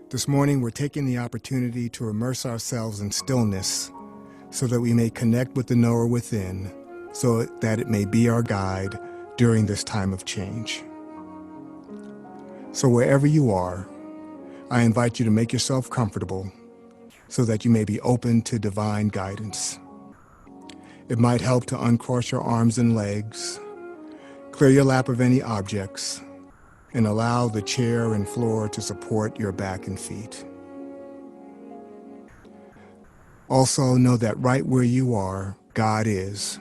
This morning, we're taking the opportunity to immerse ourselves in stillness so that we may connect with the knower within, so that it may be our guide during this time of change. So wherever you are, I invite you to make yourself comfortable so that you may be open to divine guidance. It might help to uncross your arms and legs, clear your lap of any objects, and allow the chair and floor to support your back and feet. Also, know that right where you are, God is,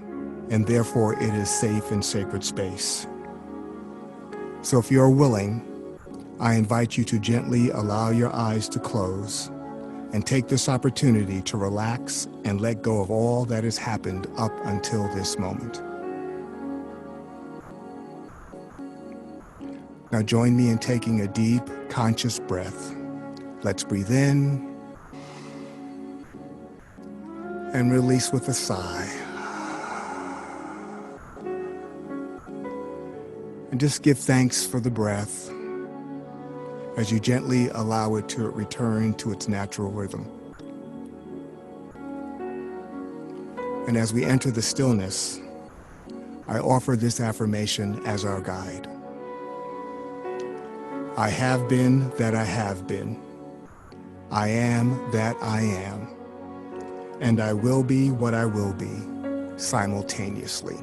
and therefore it is safe and sacred space. So if you're willing, I invite you to gently allow your eyes to close and take this opportunity to relax and let go of all that has happened up until this moment. Now join me in taking a deep, conscious breath. Let's breathe in and release with a sigh. And just give thanks for the breath as you gently allow it to return to its natural rhythm. And as we enter the stillness, I offer this affirmation as our guide. I have been that I have been. I am that I am. And I will be what I will be, simultaneously.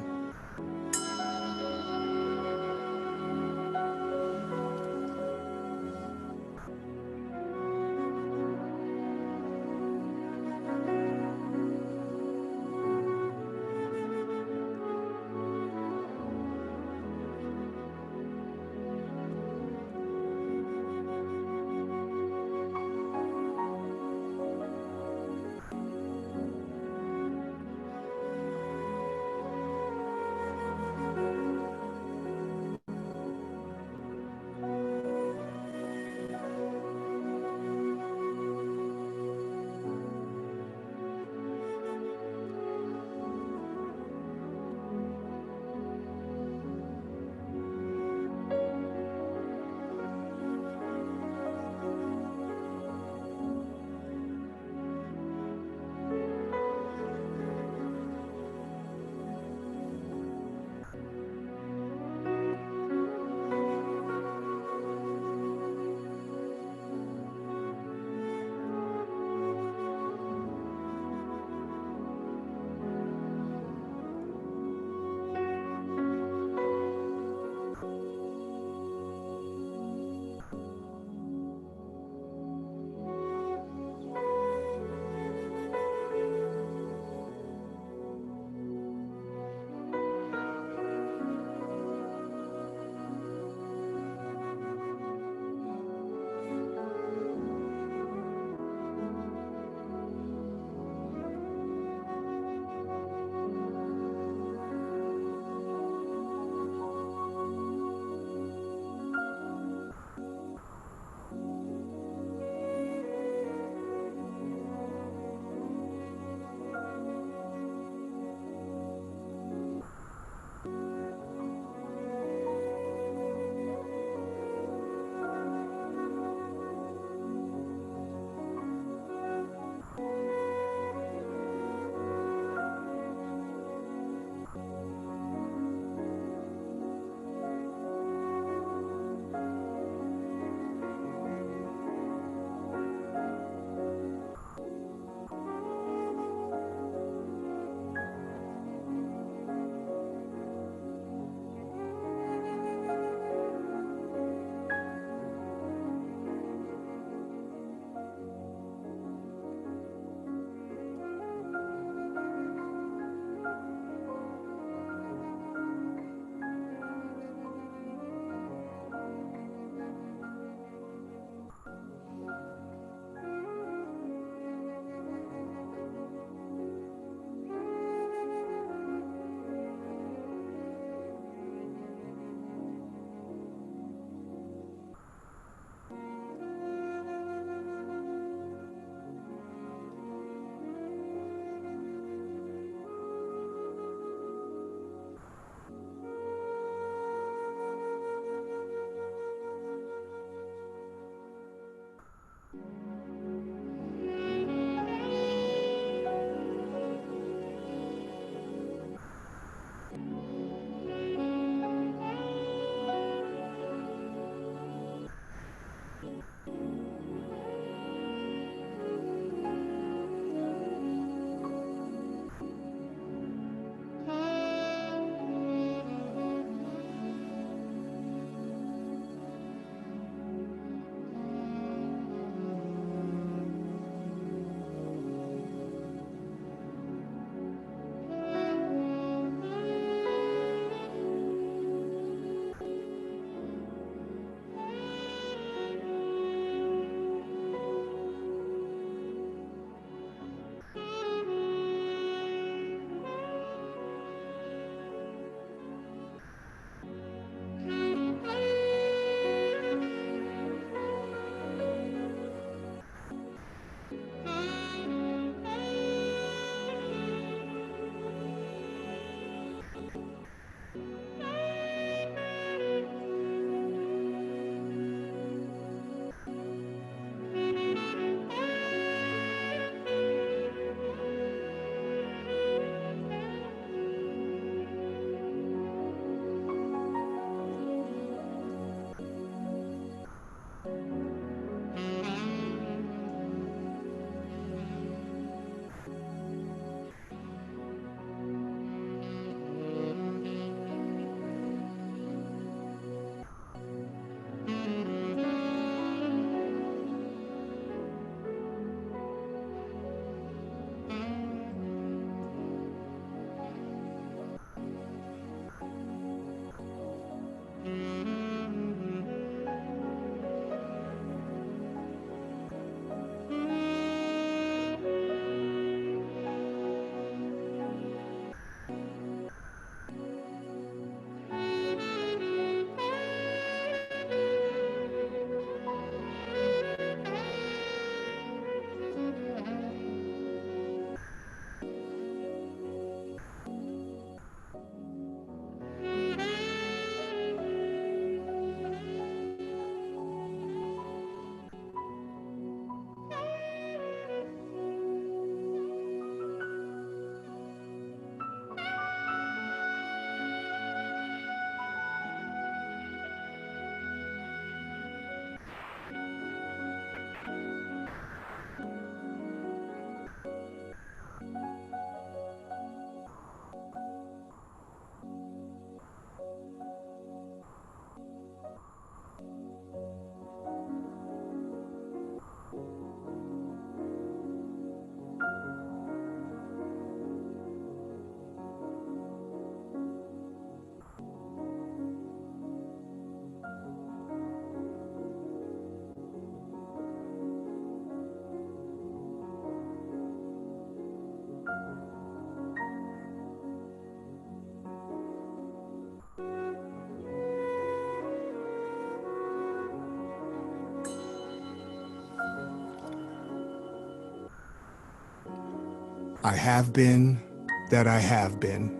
I have been that I have been.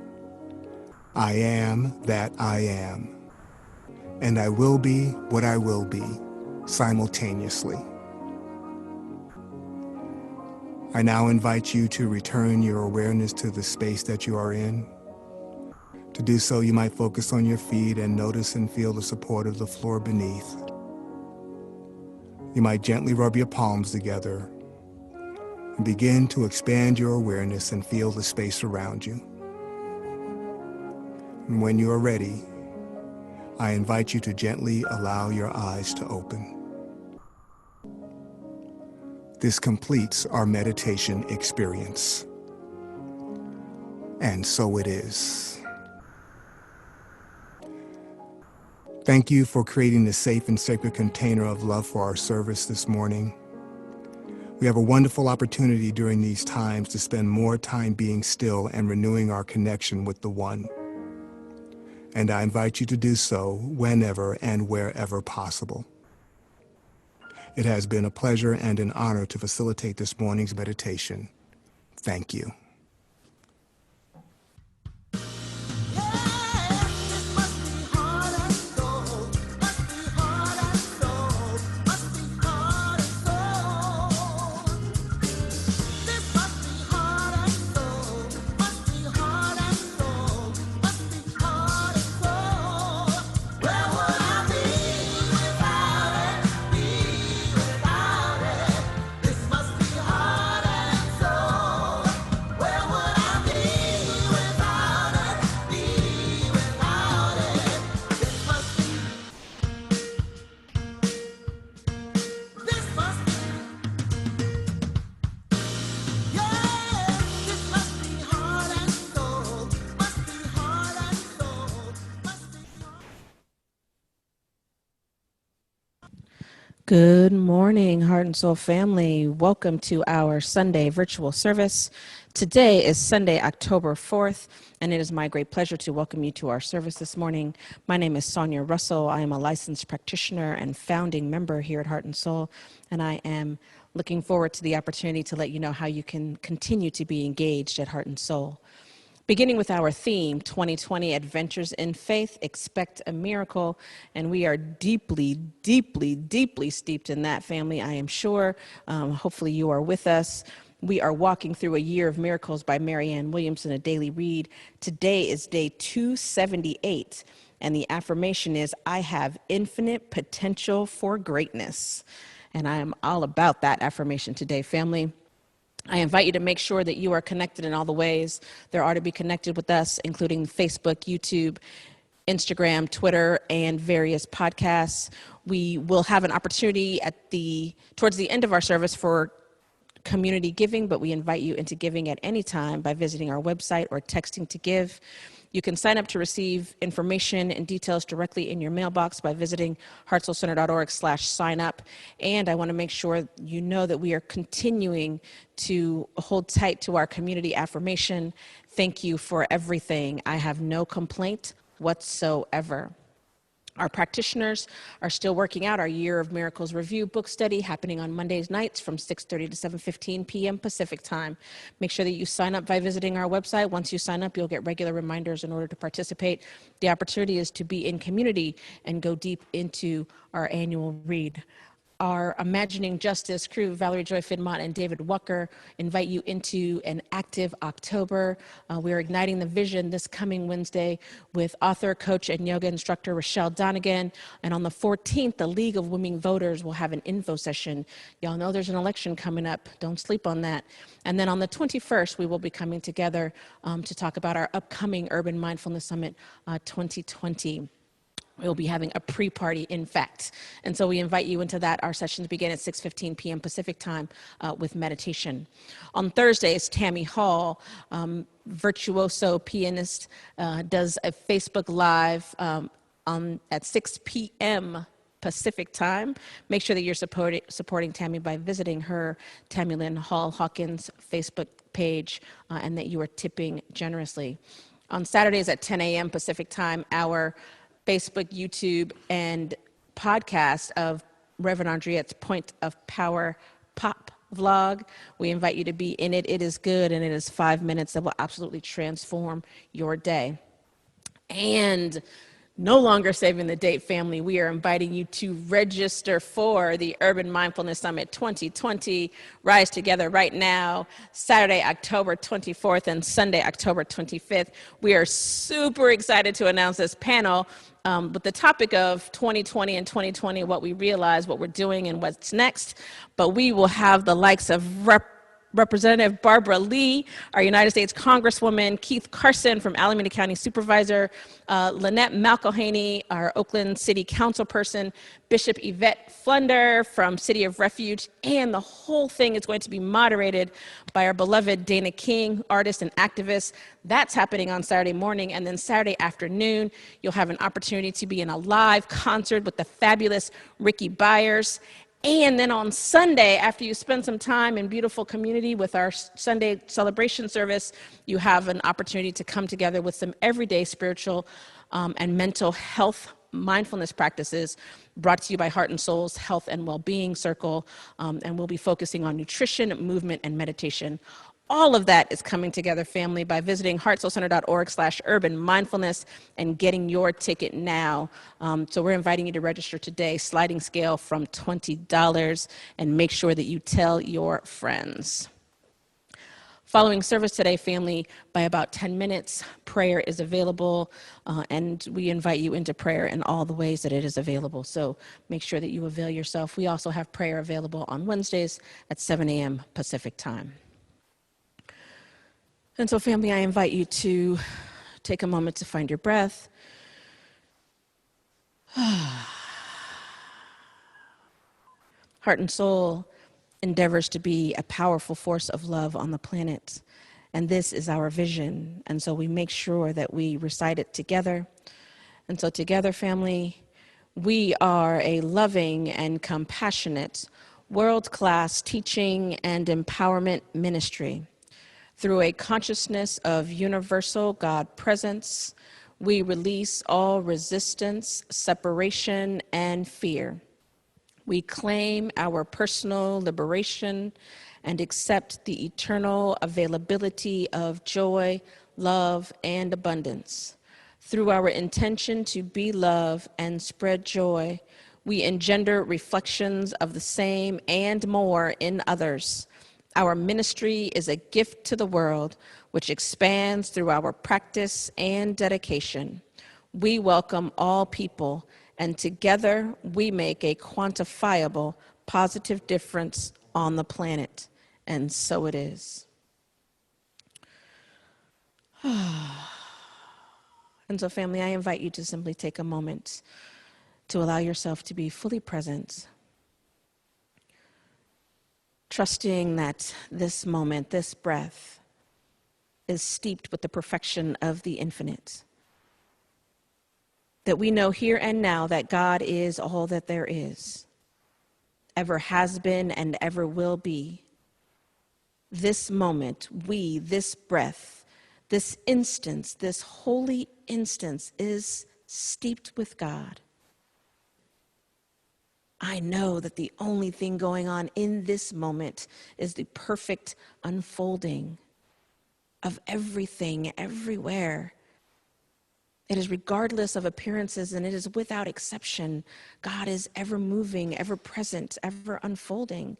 I am that I am. And I will be what I will be simultaneously. I now invite you to return your awareness to the space that you are in. To do so, you might focus on your feet and notice and feel the support of the floor beneath. You might gently rub your palms together and begin to expand your awareness and feel the space around you. And when you are ready, I invite you to gently allow your eyes to open. This completes our meditation experience. And so it is. Thank you for creating a safe and sacred container of love for our service this morning. We have a wonderful opportunity during these times to spend more time being still and renewing our connection with the One. And I invite you to do so whenever and wherever possible. It has been a pleasure and an honor to facilitate this morning's meditation. Thank you. Good morning, Heart and Soul family. Welcome to our Sunday virtual service. Today is Sunday, October 4th, and it is my great pleasure to welcome you to our service this morning. My name is Sonia Russell. I am a licensed practitioner and founding member here at Heart and Soul, and I am looking forward to the opportunity to let you know how you can continue to be engaged at Heart and Soul. Beginning with our theme, 2020 Adventures in Faith, Expect a Miracle, and we are deeply, deeply, deeply steeped in that, family, I am sure. Hopefully you are with us. We are walking through A Year of Miracles by Marianne Williamson, a daily read. Today is day 278, and the affirmation is, I have infinite potential for greatness. And I am all about that affirmation today, family. I invite you to make sure that you are connected in all the ways there are to be connected with us, including Facebook, YouTube, Instagram, Twitter, and various podcasts. We will have an opportunity towards the end of our service for community giving, but we invite you into giving at any time by visiting our website or texting to give. You can sign up to receive information and details directly in your mailbox by visiting heartsoulcenter.org/sign up. And I want to make sure you know that we are continuing to hold tight to our community affirmation. Thank you for everything. I have no complaint whatsoever. Our practitioners are still working out our Year of Miracles review book study happening on Mondays nights from 6:30 to 7:15 p.m. Pacific time. Make sure that you sign up by visiting our website. Once you sign up, you'll get regular reminders in order to participate. The opportunity is to be in community and go deep into our annual read. Our Imagining Justice crew, Valerie Joy Fidmont and David Wucker, invite you into an active October. We are igniting the vision this coming Wednesday with author, coach, and yoga instructor Rochelle Donegan. And on the 14th, the League of Women Voters will have an info session. Y'all know there's an election coming up. Don't sleep on that. And then on the 21st, we will be coming together to talk about our upcoming Urban Mindfulness Summit 2020. We'll be having a pre-party, in fact. And so we invite you into that. Our sessions begin at 6:15 p.m. Pacific time with meditation. On Thursdays, Tammy Hall, virtuoso pianist, does a Facebook Live at 6 p.m. Pacific time. Make sure that you're supporting Tammy by visiting her Tammy Lynn Hall Hawkins Facebook page and that you are tipping generously. On Saturdays at 10 a.m. Pacific time, our Facebook, YouTube, and podcast of Reverend Andriette's Point of Power Pop vlog. We invite you to be in it. It is good, and it is 5 minutes that will absolutely transform your day. And no longer saving the date, family, we are inviting you to register for the Urban Mindfulness Summit 2020. Rise Together right now, Saturday, October 24th and Sunday, October 25th. We are super excited to announce this panel with the topic of 2020 and 2020, what we realize, what we're doing, and what's next. But we will have the likes of Representative Barbara Lee, our United States Congresswoman, Keith Carson from Alameda County Supervisor, Lynette McElhaney, our Oakland City Council person, Bishop Yvette Flunder from City of Refuge, and the whole thing is going to be moderated by our beloved Dana King, artist and activist. That's happening on Saturday morning, and then Saturday afternoon, you'll have an opportunity to be in a live concert with the fabulous Ricky Byers. And then on Sunday, after you spend some time in beautiful community with our Sunday celebration service, you have an opportunity to come together with some everyday spiritual and mental health mindfulness practices brought to you by Heart and Soul's Health and Wellbeing Circle. And we'll be focusing on nutrition, movement, and meditation. All of that is coming together, family, by visiting heartsoulcenter.org/urban mindfulness and getting your ticket now. So we're inviting you to register today, sliding scale from $20, and make sure that you tell your friends. Following service today, family, by about 10 minutes, prayer is available, and we invite you into prayer in all the ways that it is available. So make sure that you avail yourself. We also have prayer available on Wednesdays at 7 a.m. Pacific time. And so, family, I invite you to take a moment to find your breath. Heart and Soul endeavors to be a powerful force of love on the planet. And this is our vision. And so we make sure that we recite it together. And so together, family, we are a loving and compassionate, world-class teaching and empowerment ministry. Through a consciousness of universal God presence, we release all resistance, separation, and fear. We claim our personal liberation and accept the eternal availability of joy, love, and abundance. Through our intention to be love and spread joy, we engender reflections of the same and more in others. Our ministry is a gift to the world, which expands through our practice and dedication. We welcome all people, and together we make a quantifiable, positive difference on the planet. And so it is. And so, family, I invite you to simply take a moment to allow yourself to be fully present, trusting that this moment, this breath, is steeped with the perfection of the infinite. That we know here and now that God is all that there is, ever has been and ever will be. This moment, this breath, this instance, this holy instance is steeped with God. I know that the only thing going on in this moment is the perfect unfolding of everything, everywhere. It is regardless of appearances, and it is without exception. God is ever moving, ever present, ever unfolding.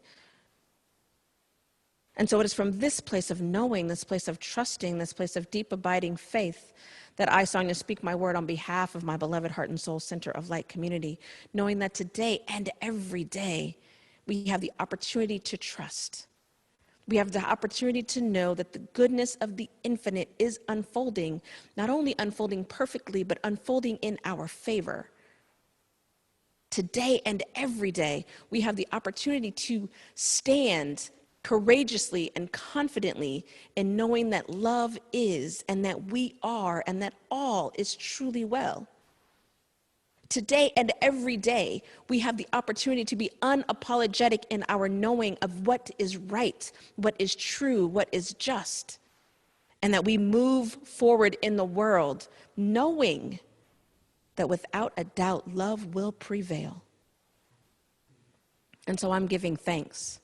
And so it is from this place of knowing, this place of trusting, this place of deep abiding faith that I, Sonia, speak my word on behalf of my beloved Heart and Soul Center of Light community, knowing that today and every day we have the opportunity to trust. We have the opportunity to know that the goodness of the infinite is unfolding, not only unfolding perfectly, but unfolding in our favor. Today and every day, we have the opportunity to stand courageously and confidently in knowing that love is, and that we are, and that all is truly well. Today and every day, we have the opportunity to be unapologetic in our knowing of what is right, what is true, what is just, and that we move forward in the world knowing that without a doubt, love will prevail. And so I'm giving thanks.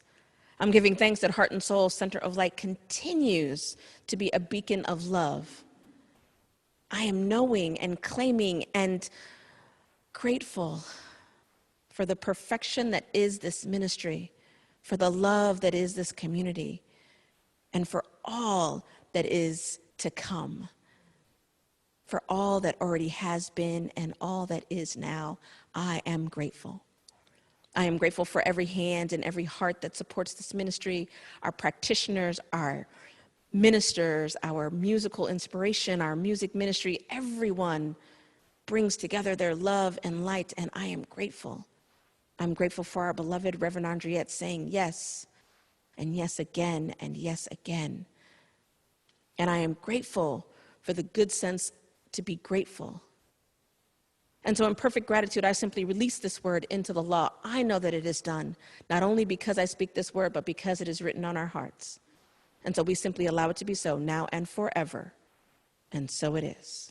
I'm giving thanks that Heart and Soul Center of Light continues to be a beacon of love. I am knowing and claiming and grateful for the perfection that is this ministry, for the love that is this community, and for all that is to come, for all that already has been and all that is now. I am grateful. I am grateful for every hand and every heart that supports this ministry, our practitioners, our ministers, our musical inspiration, our music ministry. Everyone brings together their love and light, and I am grateful. I'm grateful for our beloved Reverend Andriette saying yes, and yes again, and yes again. And I am grateful for the good sense to be grateful. And so in perfect gratitude, I simply release this word into the law. I know that it is done, not only because I speak this word, but because it is written on our hearts. And so we simply allow it to be so now and forever. And so it is.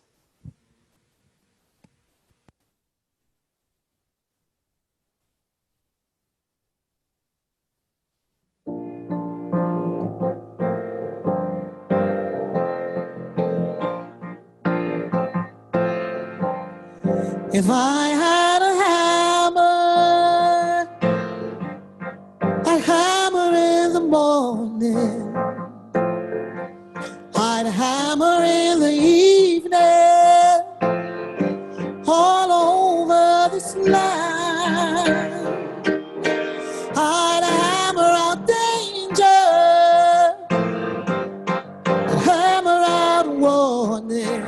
If I had a hammer, I'd hammer in the morning, I'd hammer in the evening, all over this land. I'd hammer out danger, I'd hammer out warning,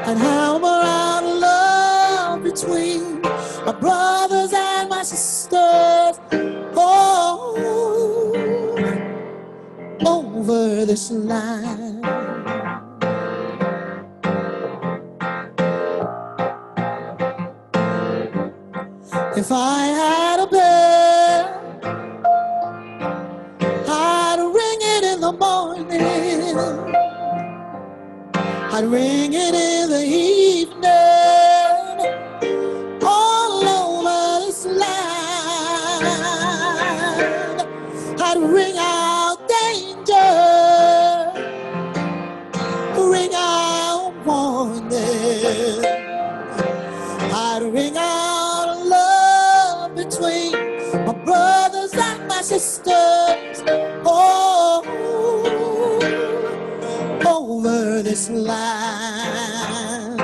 I'd hammer out love between my brothers and my sisters. Oh, over this land. If I had a bell, I'd ring it in the morning, I'd ring it in the evening, all over this land. I'd ring out danger, ring out warning, I'd ring out love between my brothers and my sisters. Oh, over this land.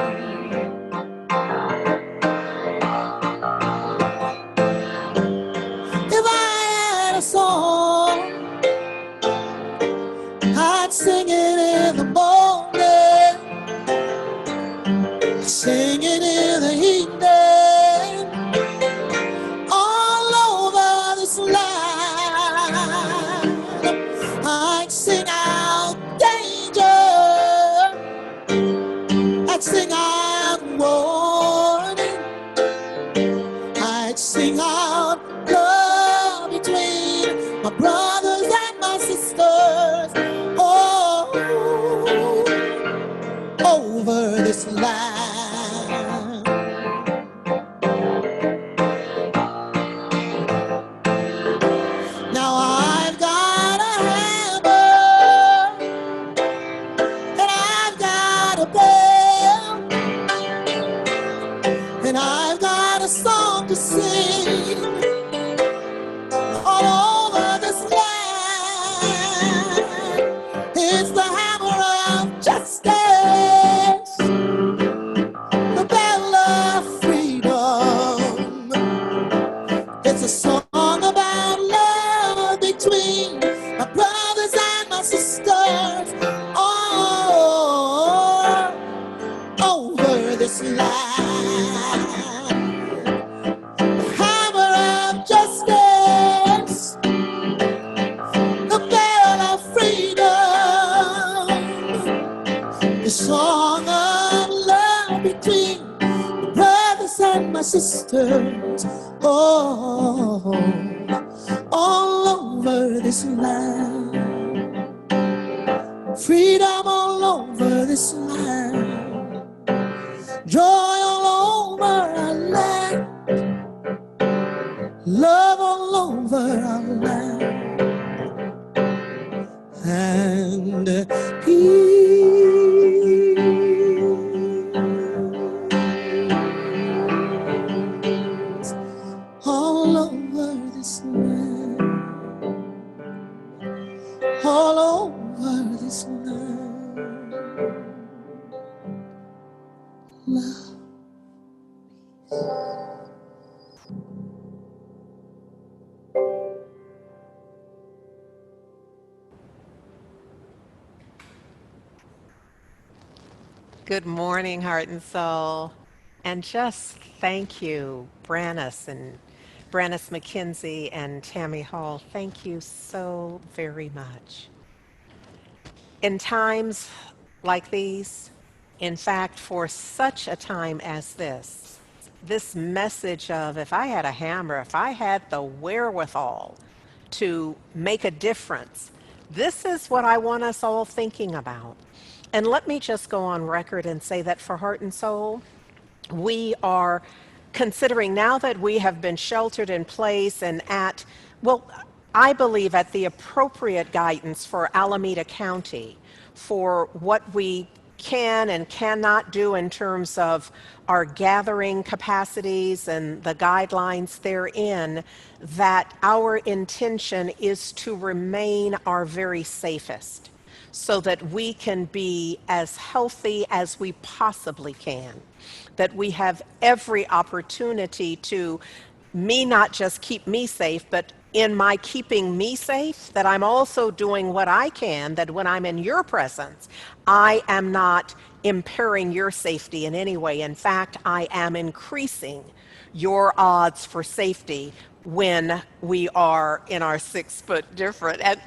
If I had a song, I'd sing it in the morning, sing it in the evening, all over this land. I'd sing out danger, I'd sing out warning, I'd sing out love between my brothers and my sisters. Oh, over this land. Now I've got a hammer, and I've got a bell, and I've got a song to sing all over this land. It's the hammer of justice, the bell of freedom. It's a song about love between my brothers and my sisters. Oh, over this land. The hammer of justice, the bell of freedom, the song of love between my brothers and my sisters. Oh, all over this land. Freedom all over this land. Joy all over our land. Love all over our land. And peace all over this land, all over this land. Love. Good morning, Heart and Soul. And just thank you, Brannis McKenzie and Tammy Hall. Thank you so very much. In times like these, in fact, for such a time as this message of if I had a hammer, if I had the wherewithal to make a difference, this is what I want us all thinking about. And let me just go on record and say that for Heart and Soul, we are considering now that we have been sheltered in place and I believe at the appropriate guidance for Alameda County for what we can and cannot do in terms of our gathering capacities and the guidelines therein, that our intention is to remain our very safest, so that we can be as healthy as we possibly can, that we have every opportunity to not just keep me safe, but in my keeping me safe, that I'm also doing what I can, that when I'm in your presence, I am not impairing your safety in any way. In fact, I am increasing your odds for safety when we are in our 6 foot different, and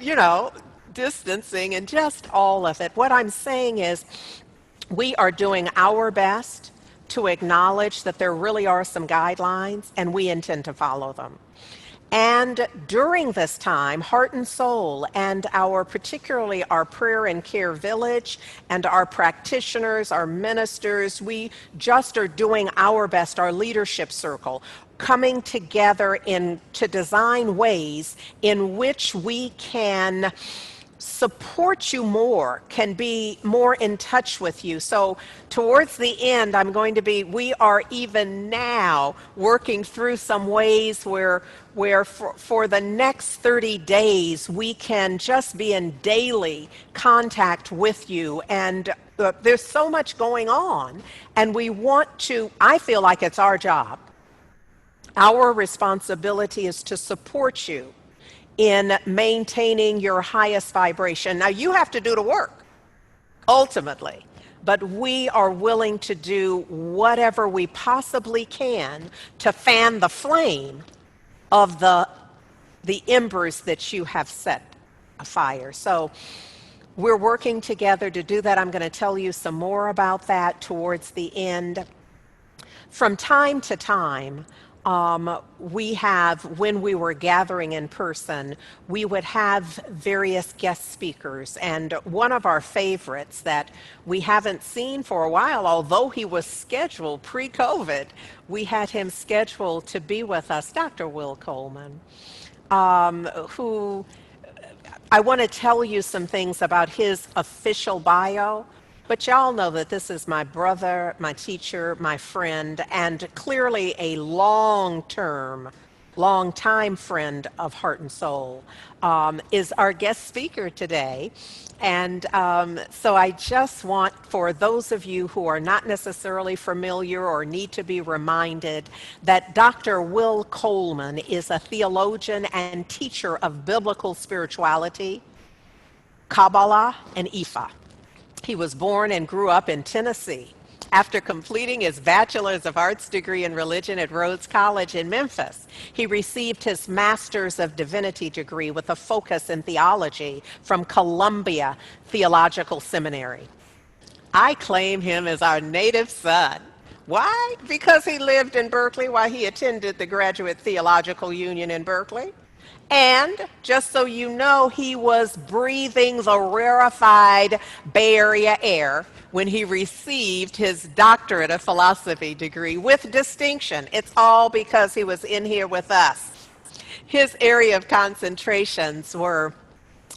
distancing and just all of it. What I'm saying is we are doing our best to acknowledge that there really are some guidelines and we intend to follow them. And during this time, Heart and Soul and particularly our prayer and care village and our practitioners, our ministers, we just are doing our best, our leadership circle, coming together to design ways in which we can support you more, can be more in touch with you. So towards the end, we are even now working through some ways where for the next 30 days, we can just be in daily contact with you. And there's so much going on, and I feel like it's our job. Our responsibility is to support you in maintaining your highest vibration. Now, you have to do the work, ultimately, but we are willing to do whatever we possibly can to fan the flame of the embers that you have set afire. So we're working together to do that. I'm going to tell you some more about that towards the end. From time to time, when we were gathering in person, we would have various guest speakers. And one of our favorites that we haven't seen for a while, although he was scheduled pre-COVID, we had him scheduled to be with us, Dr. Will Coleman, who I want to tell you some things about his official bio. But y'all know that this is my brother, my teacher, my friend, and clearly a long-time friend of Heart and Soul, is our guest speaker today. And so I just want, for those of you who are not necessarily familiar or need to be reminded, that Dr. Will Coleman is a theologian and teacher of biblical spirituality, Kabbalah, and Ifa. He was born and grew up in Tennessee. After completing his Bachelor's of Arts degree in religion at Rhodes College in Memphis, he received his Master's of Divinity degree with a focus in theology from Columbia Theological Seminary. I claim him as our native son. Why? Because he lived in Berkeley while he attended the Graduate Theological Union in Berkeley. And just so you know, he was breathing the rarefied Bay Area air when he received his doctorate of philosophy degree with distinction. It's all because he was in here with us. His area of concentrations were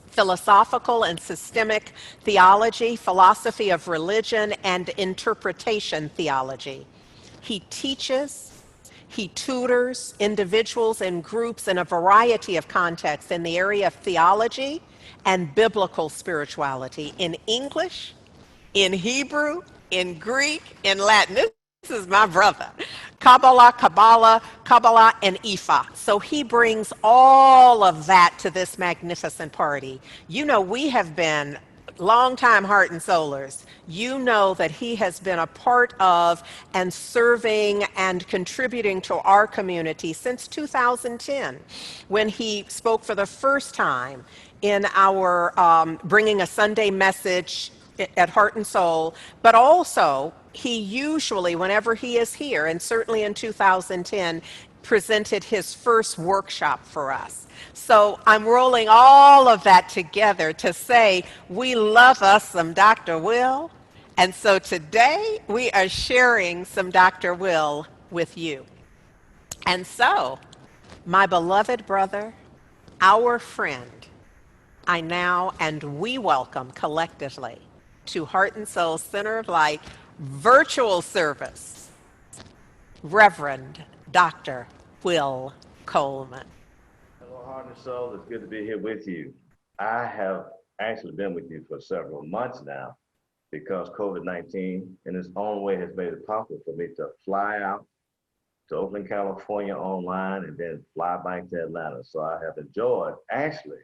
philosophical and systemic theology, philosophy of religion, and interpretation theology. He teaches, he tutors individuals and groups in a variety of contexts in the area of theology and biblical spirituality in English, in Hebrew, in Greek, in Latin. This is my brother. Kabbalah, and Ifa. So he brings all of that to this magnificent party. You know, we have been longtime Heart and Soulers. You know that he has been a part of and serving and contributing to our community since 2010 when he spoke for the first time in our Bringing a Sunday Message at Heart and Soul, but also he usually, whenever he is here, and certainly in 2010, presented his first workshop for us. So I'm rolling all of that together to say we love us some Dr. Will. And so today we are sharing some Dr. Will with you. And so, my beloved brother, our friend, I now and we welcome collectively to Heart and Soul Center of Light virtual service, Reverend Dr. Will Coleman. Hello, Heart and Soul. It's good to be here with you. I have actually been with you for several months now because COVID-19 in its own way has made it possible for me to fly out to Oakland, California online and then fly back to Atlanta. So I have enjoyed actually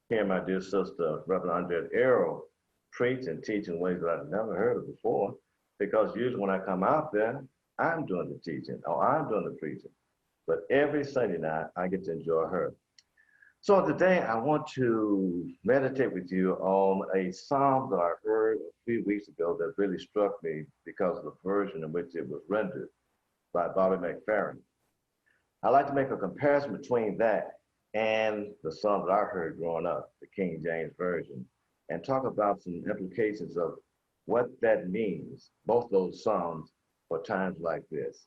hearing my dear sister, Reverend Andrea Arrow, preach and teach in ways that I've never heard of before, because usually when I come out there, I'm doing the teaching or I'm doing the preaching. But every Sunday night, I get to enjoy her. So today, I want to meditate with you on a psalm that I heard a few weeks ago that really struck me because of the version in which it was rendered by Bobby McFerrin. I like to make a comparison between that and the psalm that I heard growing up, the King James Version, and talk about some implications of what that means, both those psalms, for times like this.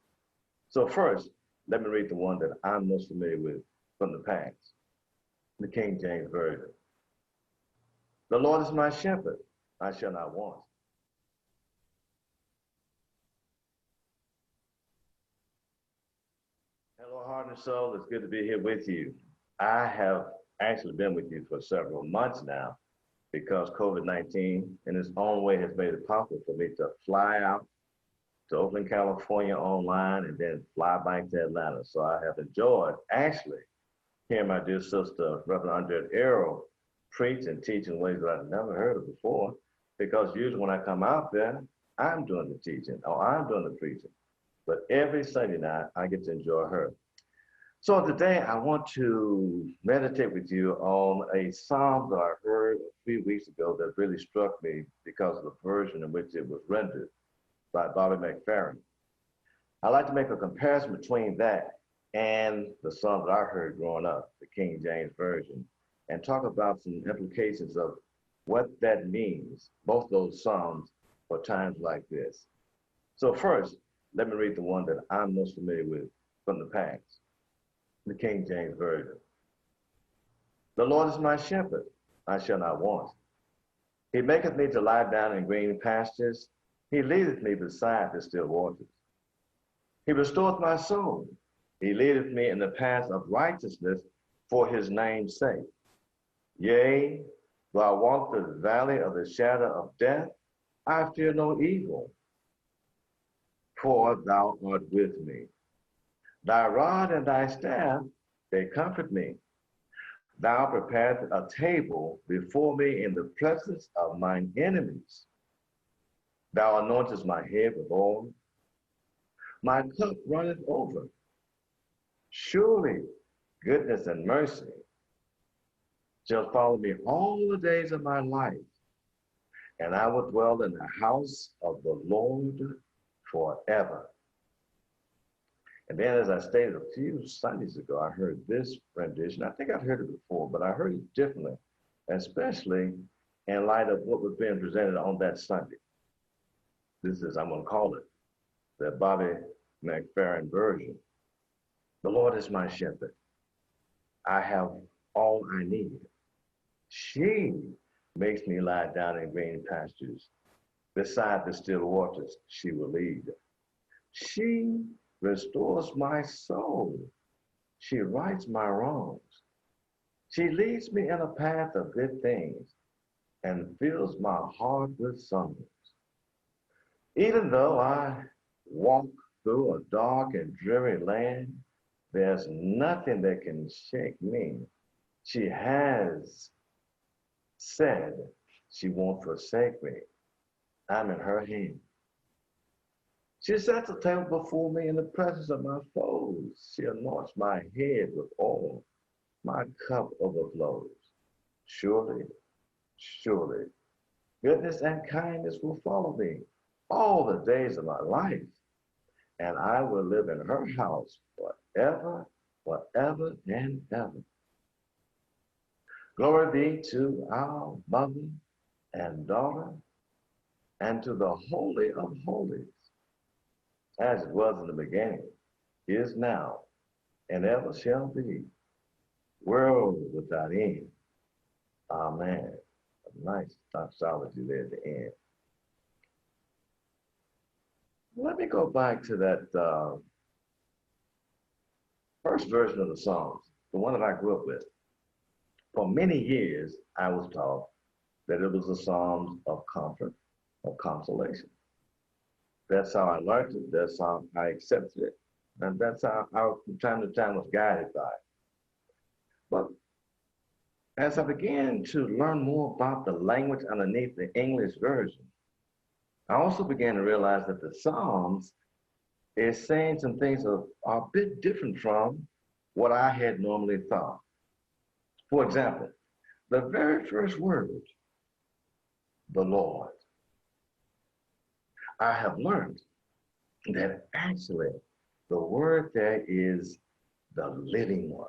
So first, let me read the one that I'm most familiar with from the past, the King James Version. The Lord is my shepherd, I shall not want. Hello, Heart and Soul. It's good to be here with you. I have actually been with you for several months now because COVID-19 in its own way has made it possible for me to fly out to Oakland, California online and then fly back to Atlanta. So I have enjoyed actually hearing my dear sister, Reverend Andrea Arrow, preach and teach in ways that I've never heard of before, because usually when I come out there, I'm doing the teaching or I'm doing the preaching. But every Sunday night, I get to enjoy her. So today I want to meditate with you on a psalm that I heard a few weeks ago that really struck me because of the version in which it was rendered by Bobby McFerrin. I like to make a comparison between that and the psalm that I heard growing up, the King James Version, and talk about some implications of what that means, both those psalms, for times like this. So first, let me read the one that I'm most familiar with from the past, the King James Version. The Lord is my shepherd, I shall not want. He maketh me to lie down in green pastures. He leadeth me beside the still waters. He restoreth my soul. He leadeth me in the path of righteousness for his name's sake. Yea, though I walk through the valley of the shadow of death, I fear no evil, for thou art with me. Thy rod and thy staff, they comfort me. Thou preparest a table before me in the presence of mine enemies. Thou anointest my head with oil. My cup runneth over. Surely goodness and mercy shall follow me all the days of my life, and I will dwell in the house of the Lord forever. And then, as I stated a few Sundays ago, I heard this rendition. I think I've heard it before, but I heard it differently, especially in light of what was being presented on that Sunday. This is, I'm going to call it, the Bobby McFerrin version. The Lord is my shepherd. I have all I need. She makes me lie down in green pastures. Beside the still waters, she will lead. She restores my soul. She rights my wrongs. She leads me in a path of good things and fills my heart with songs. Even though I walk through a dark and dreary land, there's nothing that can shake me. She has said she won't forsake me. I'm in her hand. She sets a table before me in the presence of my foes. She anoints my head with oil. My cup overflows. Surely, surely, goodness and kindness will follow me all the days of my life, and I will live in her house forever, forever, and ever. Glory be to our mother and daughter, and to the Holy of Holies, as it was in the beginning, is now, and ever shall be, world without end. Amen. A nice doxology there at the end. Let me go back to that first version of the Psalms, the one that I grew up with. For many years, I was taught that it was the Psalms of comfort, of consolation. That's how I learned it. That's how I accepted it. And that's how I, from time to time, was guided by it. But as I began to learn more about the language underneath the English version, I also began to realize that the Psalms is saying some things that are a bit different from what I had normally thought. For example, the very first word, the Lord. I have learned that actually the word there is the living one.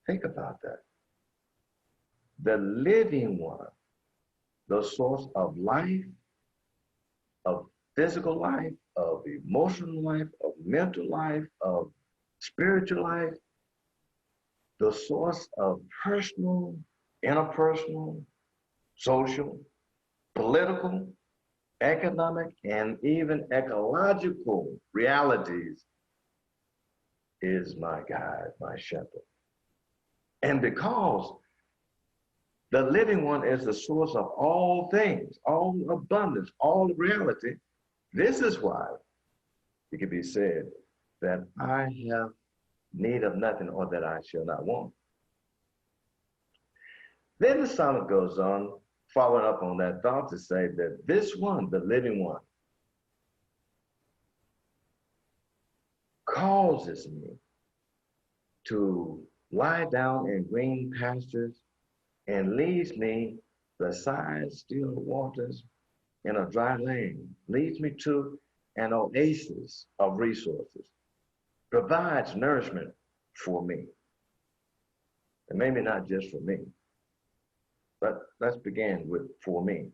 Think about that. The living one, the source of life, of physical life, of emotional life, of mental life, of spiritual life, the source of personal, interpersonal, social, political, economic, and even ecological realities is my guide, my shepherd. And because the living one is the source of all things, all abundance, all reality, this is why it can be said that I have need of nothing or that I shall not want. Then the psalmist goes on, following up on that thought to say that this one, the living one, causes me to lie down in green pastures and leads me beside still waters in a dry land, leads me to an oasis of resources, provides nourishment for me. And maybe not just for me, but let's begin with for me.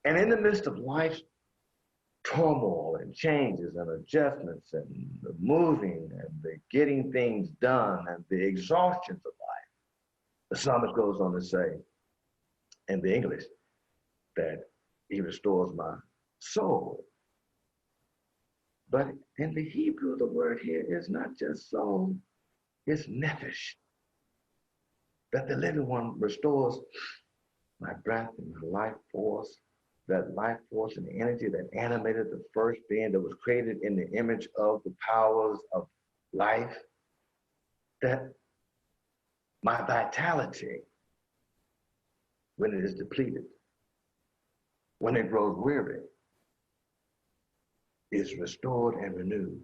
And in the midst of life's turmoil and changes and adjustments and the moving and the getting things done and the exhaustions of life, the psalmist goes on to say in the English that he restores my soul. But in the Hebrew, the word here is not just soul, it's nephesh. That the living one restores my breath and my life force, that life force and the energy that animated the first being that was created in the image of the powers of life, that my vitality, when it is depleted, when it grows weary, is restored and renewed.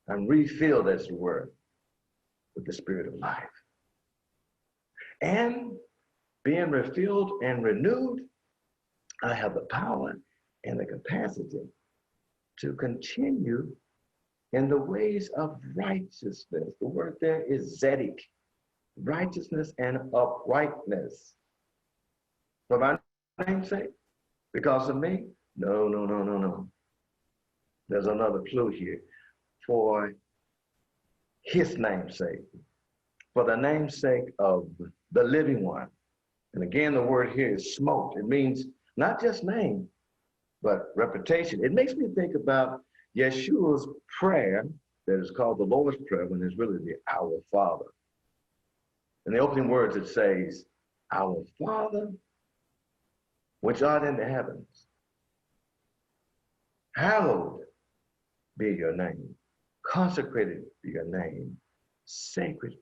I'm refilled, as the word, with the spirit of life. And being refilled and renewed, I have the power and the capacity to continue in the ways of righteousness. The word there is zedek, righteousness and uprightness. For my name's sake, because of me? No. There's another clue here. For his namesake, for the namesake of the living one. And again, the word here is smoked. It means not just name, but reputation. It makes me think about Yeshua's prayer that is called the Lord's Prayer when it's really the Our Father. In the opening words, it says, Our Father, which art in the heavens, hallowed be your name. Consecrated be your name. Sacred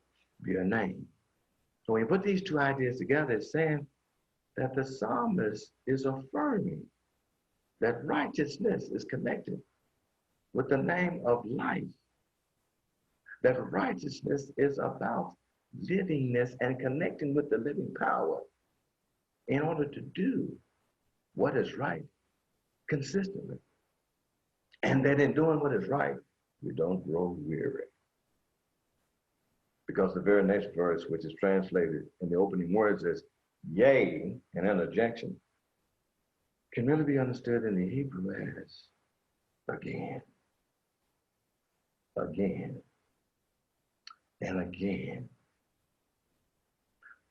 be your name. So when you put these two ideas together, it's saying that the psalmist is affirming that righteousness is connected with the name of life. That righteousness is about livingness and connecting with the living power in order to do what is right consistently. And that in doing what is right, you don't grow weary. Because the very next verse, which is translated in the opening words as yea, an interjection, can really be understood in the Hebrew as again, again, and again.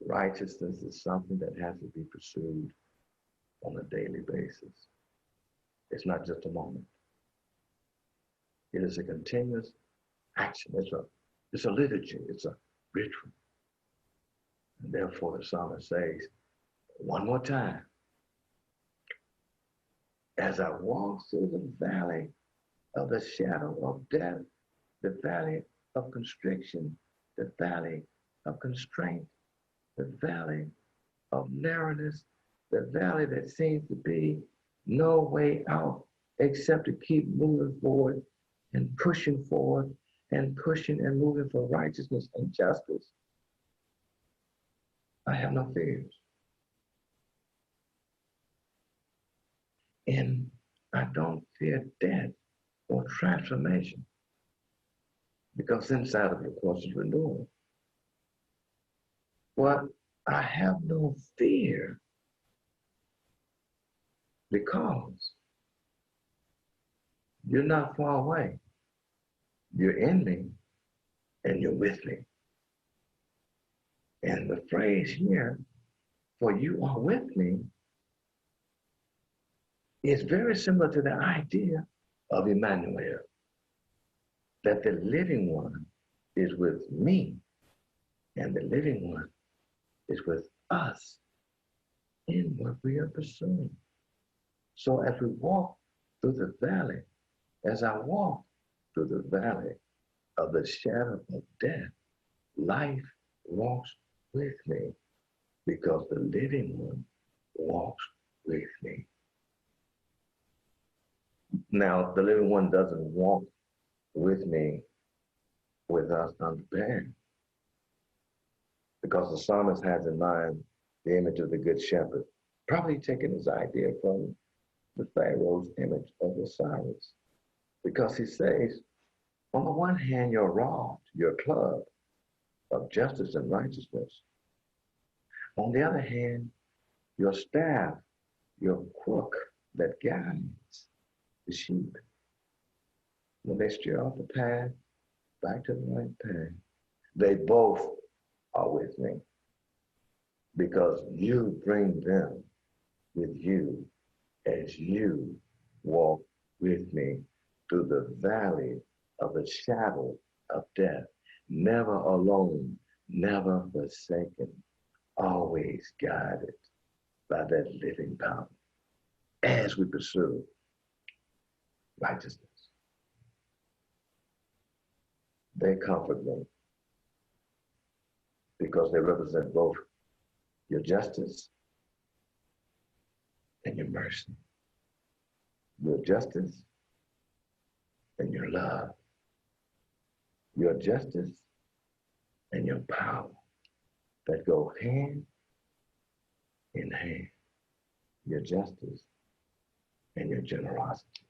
Righteousness is something that has to be pursued on a daily basis. It's not just a moment. It is a continuous action. It's a liturgy. It's a ritual. And therefore, the psalmist says, one more time, as I walk through the valley of the shadow of death, the valley of constriction, the valley of constraint, the valley of narrowness, the valley that seems to be no way out except to keep moving forward and pushing forward and pushing and moving for righteousness and justice. I have no fears. And I don't fear death or transformation, because inside of it, of course, is renewal. But I have no fear because you're not far away. You're in me and you're with me. And the phrase here, for you are with me, is very similar to the idea of Emmanuel, that the living one is with me and the living one is with us in what we are pursuing. So as we walk through the valley, as I walk through the valley of the shadow of death, life walks with me because the living one walks with me. Now, the living one doesn't walk with me with us unprepared, because the psalmist has in mind the image of the good shepherd, probably taking his idea from the Pharaoh's image of Osiris, because he says, on the one hand, your rod, your club of justice and righteousness. On the other hand, your staff, your crook that guides the sheep when they steer off the path back to the right path. They both are with me because you bring them with you as you walk with me through the valley of the shadow of death, never alone, never forsaken, always guided by that living power as we pursue righteousness. They comfort me because they represent both your justice and your mercy, your justice and your love, your justice and your power that go hand in hand, your justice and your generosity.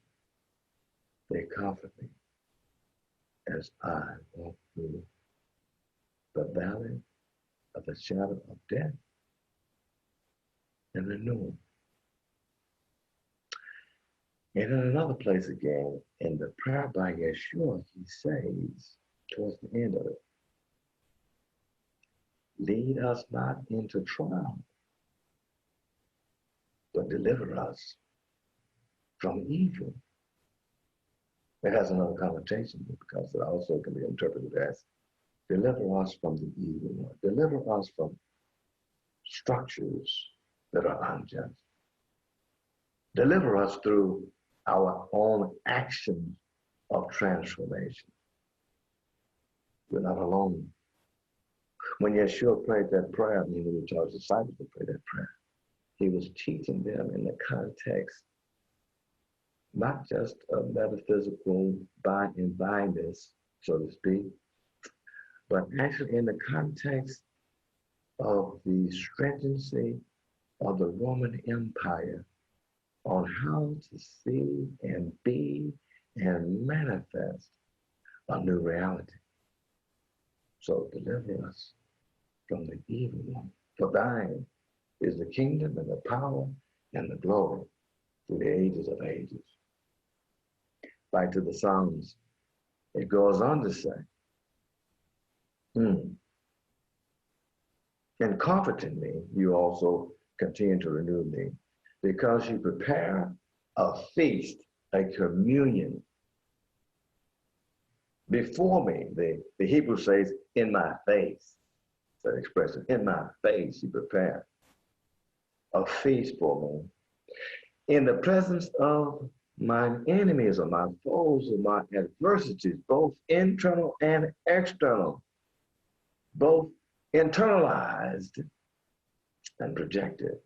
They comfort me as I walk through the valley of the shadow of death and renewal. And in another place again, in the prayer by Yeshua, he says, towards the end of it. Lead us not into trial, but deliver us from evil. It has another connotation because it also can be interpreted as deliver us from the evil one. Deliver us from structures that are unjust. Deliver us through our own actions of transformation. We're not alone. When Yeshua prayed that prayer, I mean, when he taught his disciples to pray that prayer, he was teaching them in the context, not just of metaphysical by and byness, so to speak, but actually in the context of the stringency of the Roman Empire on how to see and be and manifest a new reality. So deliver us from the evil one. For thine is the kingdom and the power and the glory through the ages of ages. Back to the Psalms, it goes on to say, in comforting me, you also continue to renew me, because you prepare a feast, a communion before me. The Hebrew says, in my face. That expression, in my face, you prepare a feast for me. In the presence of my enemies or my foes or my adversities, both internal and external, both internalized and projected.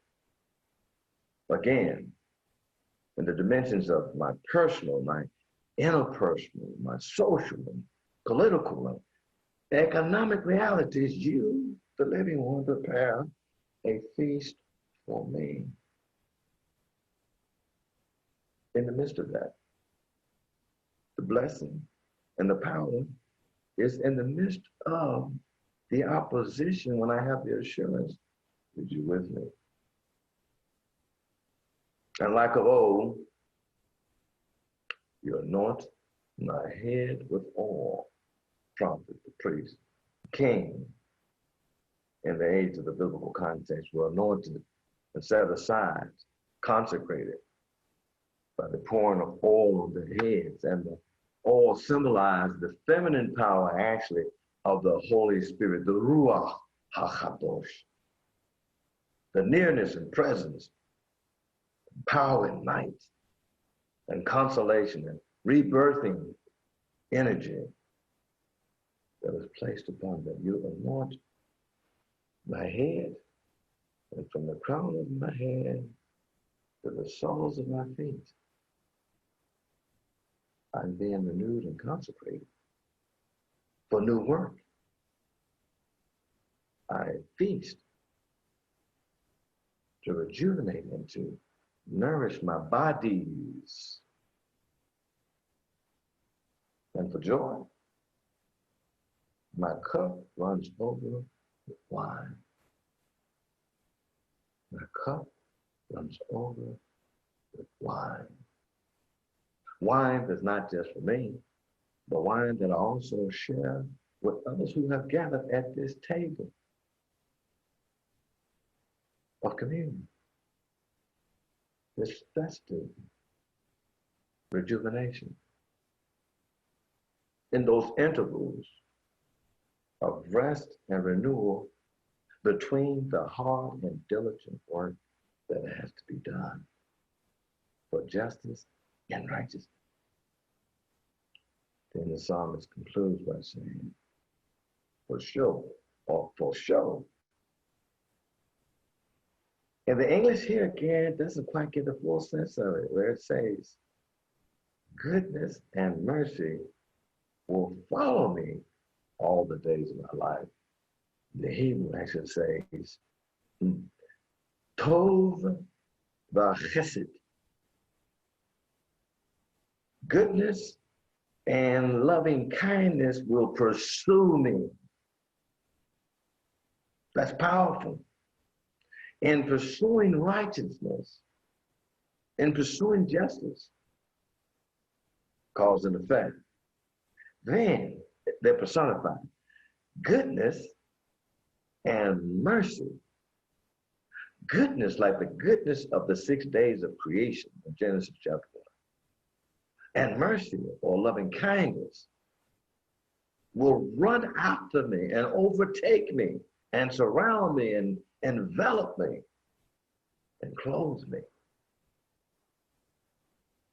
Again, in the dimensions of my personal, my interpersonal, my social, and political, and economic realities, you, the living one, prepare a feast for me. In the midst of that, the blessing and the power is in the midst of the opposition when I have the assurance that you're with me. And like of old, you anoint my head with oil, prophet, the priest, king, in the age of the biblical context, were anointed and set aside, consecrated by the pouring of oil on their heads. And the oil symbolized the feminine power, actually, of the Holy Spirit, the Ruach HaKadosh, the nearness and presence, power and might, and consolation and rebirthing energy that is placed upon them. You anoint my head, and from the crown of my head to the soles of my feet, I'm being renewed and consecrated for new work. I feast to rejuvenate and to nourish my bodies. And for joy, my cup runs over with wine. My cup runs over with wine. Wine that's not just for me, but wine that I also share with others who have gathered at this table of communion. This festive rejuvenation. In those intervals of rest and renewal between the hard and diligent work that has to be done for justice and righteousness. Then the psalmist concludes by saying, for sure, or for sure. And the English here again doesn't quite get the full sense of it, where it says, goodness and mercy will follow me all the days of my life. The Hebrew actually says, Tov v'chesed. Goodness and loving kindness will pursue me. That's powerful. In pursuing righteousness, in pursuing justice, cause and effect. Then they're personified. Goodness and mercy. Goodness, like the goodness of the 6 days of creation in Genesis chapter 1. And mercy, or loving kindness, will run after me and overtake me and surround me and envelop me and clothe me.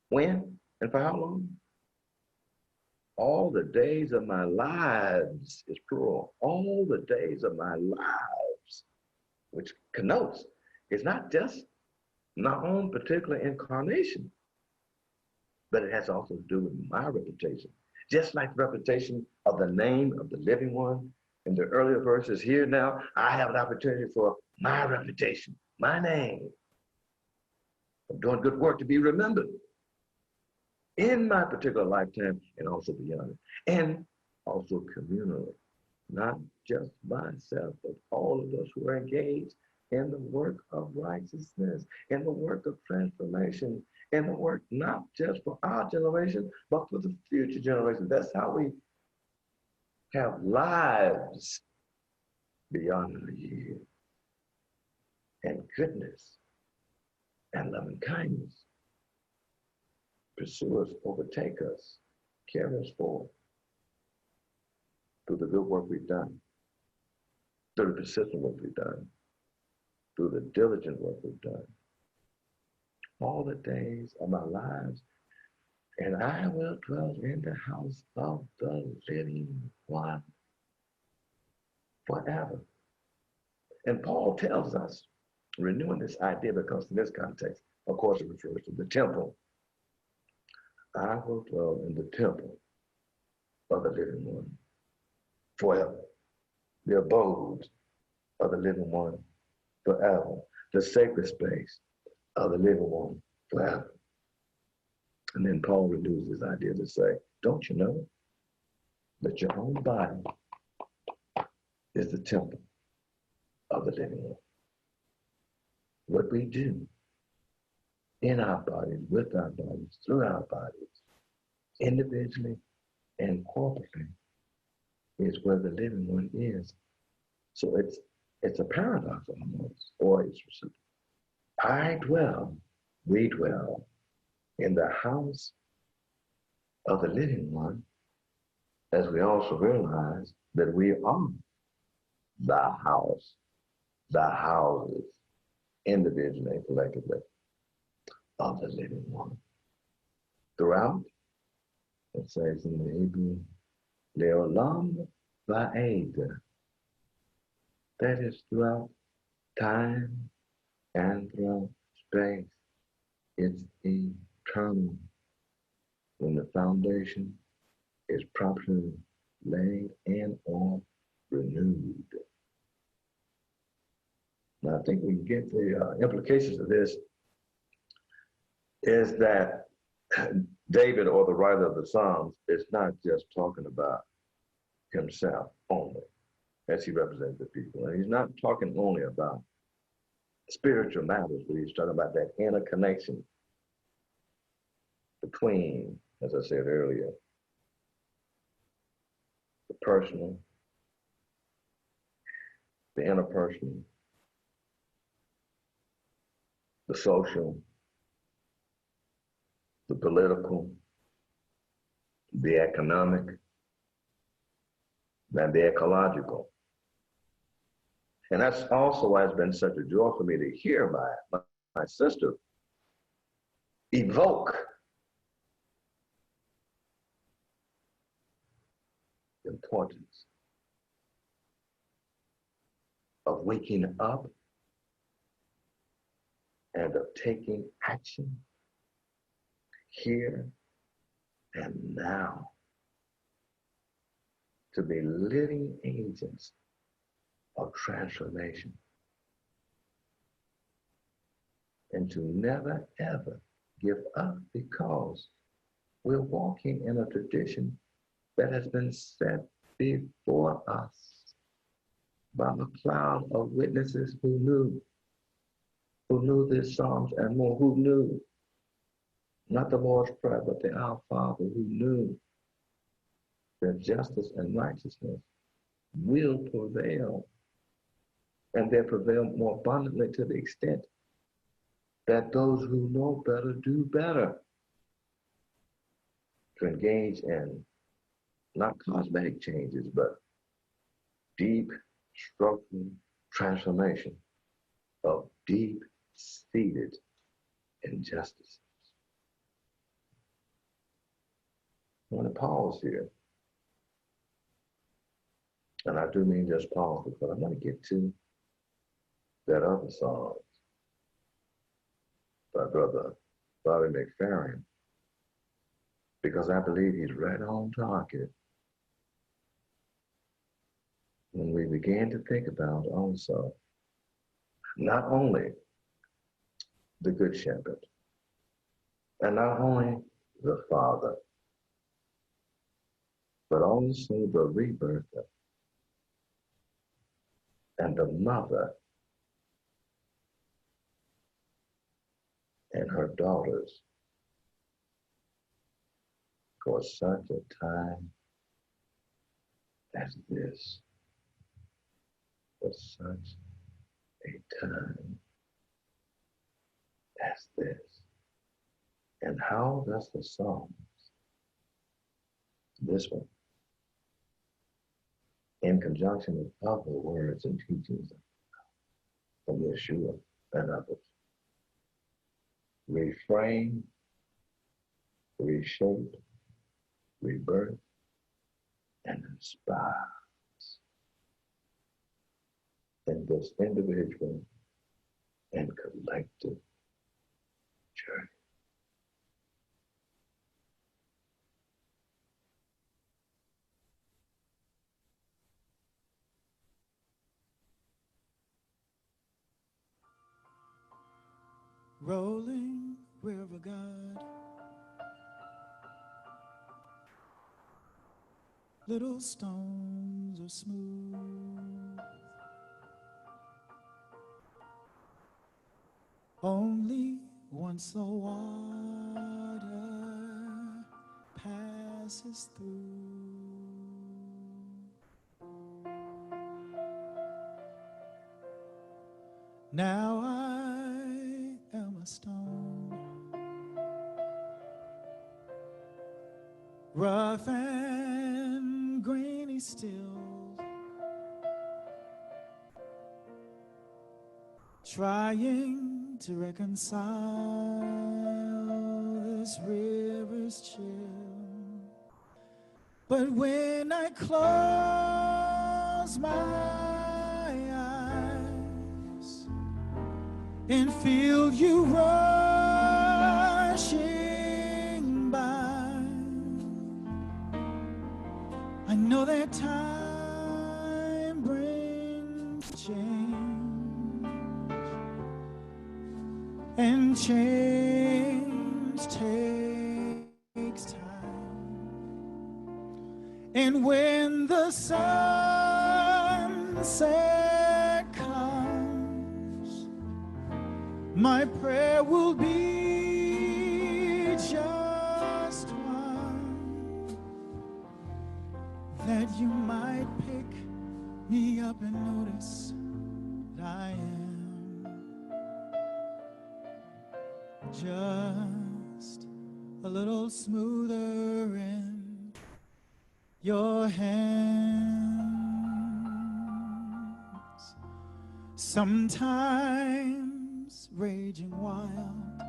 When and for how long? All the days of my lives is plural. All the days of my lives, which connotes it's not just my own particular incarnation, but it has also to do with my reputation. Just like the reputation of the name of the living one in the earlier verses here now, I have an opportunity for my reputation, my name, of doing good work to be remembered in my particular lifetime and also beyond it. And also communally, not just myself, but all of us who are engaged in the work of righteousness, in the work of transformation, in the work not just for our generation, but for the future generation. That's how we have lives beyond a year. And goodness and loving kindness pursue us, overtake us, carry us forward through the good work we've done, through the persistent work we've done, through the diligent work we've done. All the days of my lives, and I will dwell in the house of the living one forever. And Paul tells us, renewing this idea, because in this context, of course, it refers to the temple. I will dwell in the temple of the living one forever. The abode of the living one forever. The sacred space of the living one forever. And then Paul renews his idea to say, don't you know that your own body is the temple of the living one? What we do in our bodies, with our bodies, through our bodies, individually and corporately, is where the living one is. So it's a paradox almost, or it's we dwell in the house of the living one, as we also realize that we are the house, the houses, individually and collectively, of the living one. Throughout, it says in the Hebrew, Leolam Va'ed. That is throughout time and throughout space. It's eternal. When the foundation is properly laid and or renewed. Now, I think we can get the implications of this is that David, or the writer of the Psalms, is not just talking about himself only, as he represents the people. And he's not talking only about spiritual matters, but he's talking about that inner connection between, as I said earlier, the personal, the interpersonal, the social, the political, the economic, and the ecological. And that's also why it's been such a joy for me to hear my sister evoke the importance of waking up and of taking action here and now to be living agents of transformation, and to never ever give up, because we're walking in a tradition that has been set before us by a cloud of witnesses who knew this Psalms and more, who knew not the Lord's Prayer, but the Our Father, who knew that justice and righteousness will prevail, and they prevail more abundantly to the extent that those who know better do better, to engage in not cosmetic changes, but deep structural transformation of deep-seated injustices. I want to pause here. And I do mean just pause because I want to get to that other song by Brother Bobby McFerrin, because I believe he's right on target when we begin to think about also not only the Good Shepherd and not only the Father, but also the rebirther and the mother and her daughters for such a time as this. For such a time as this. And how does the song, this one, in conjunction with other words and teachings from Yeshua and others, reframe, reshape, rebirth, and inspire in this individual and collective journey. Rolling river God, little stones are smooth, only once the water passes through. Now I am a stone, rough and grainy still, trying to reconcile this river's chill. But when I close my eyes and feel you rushing by, I know that time brings change, and change takes time. And when the sunset comes, my prayer will be just one, that you might pick me up and notice that I am just a little smoother in your hands. Sometimes raging wild,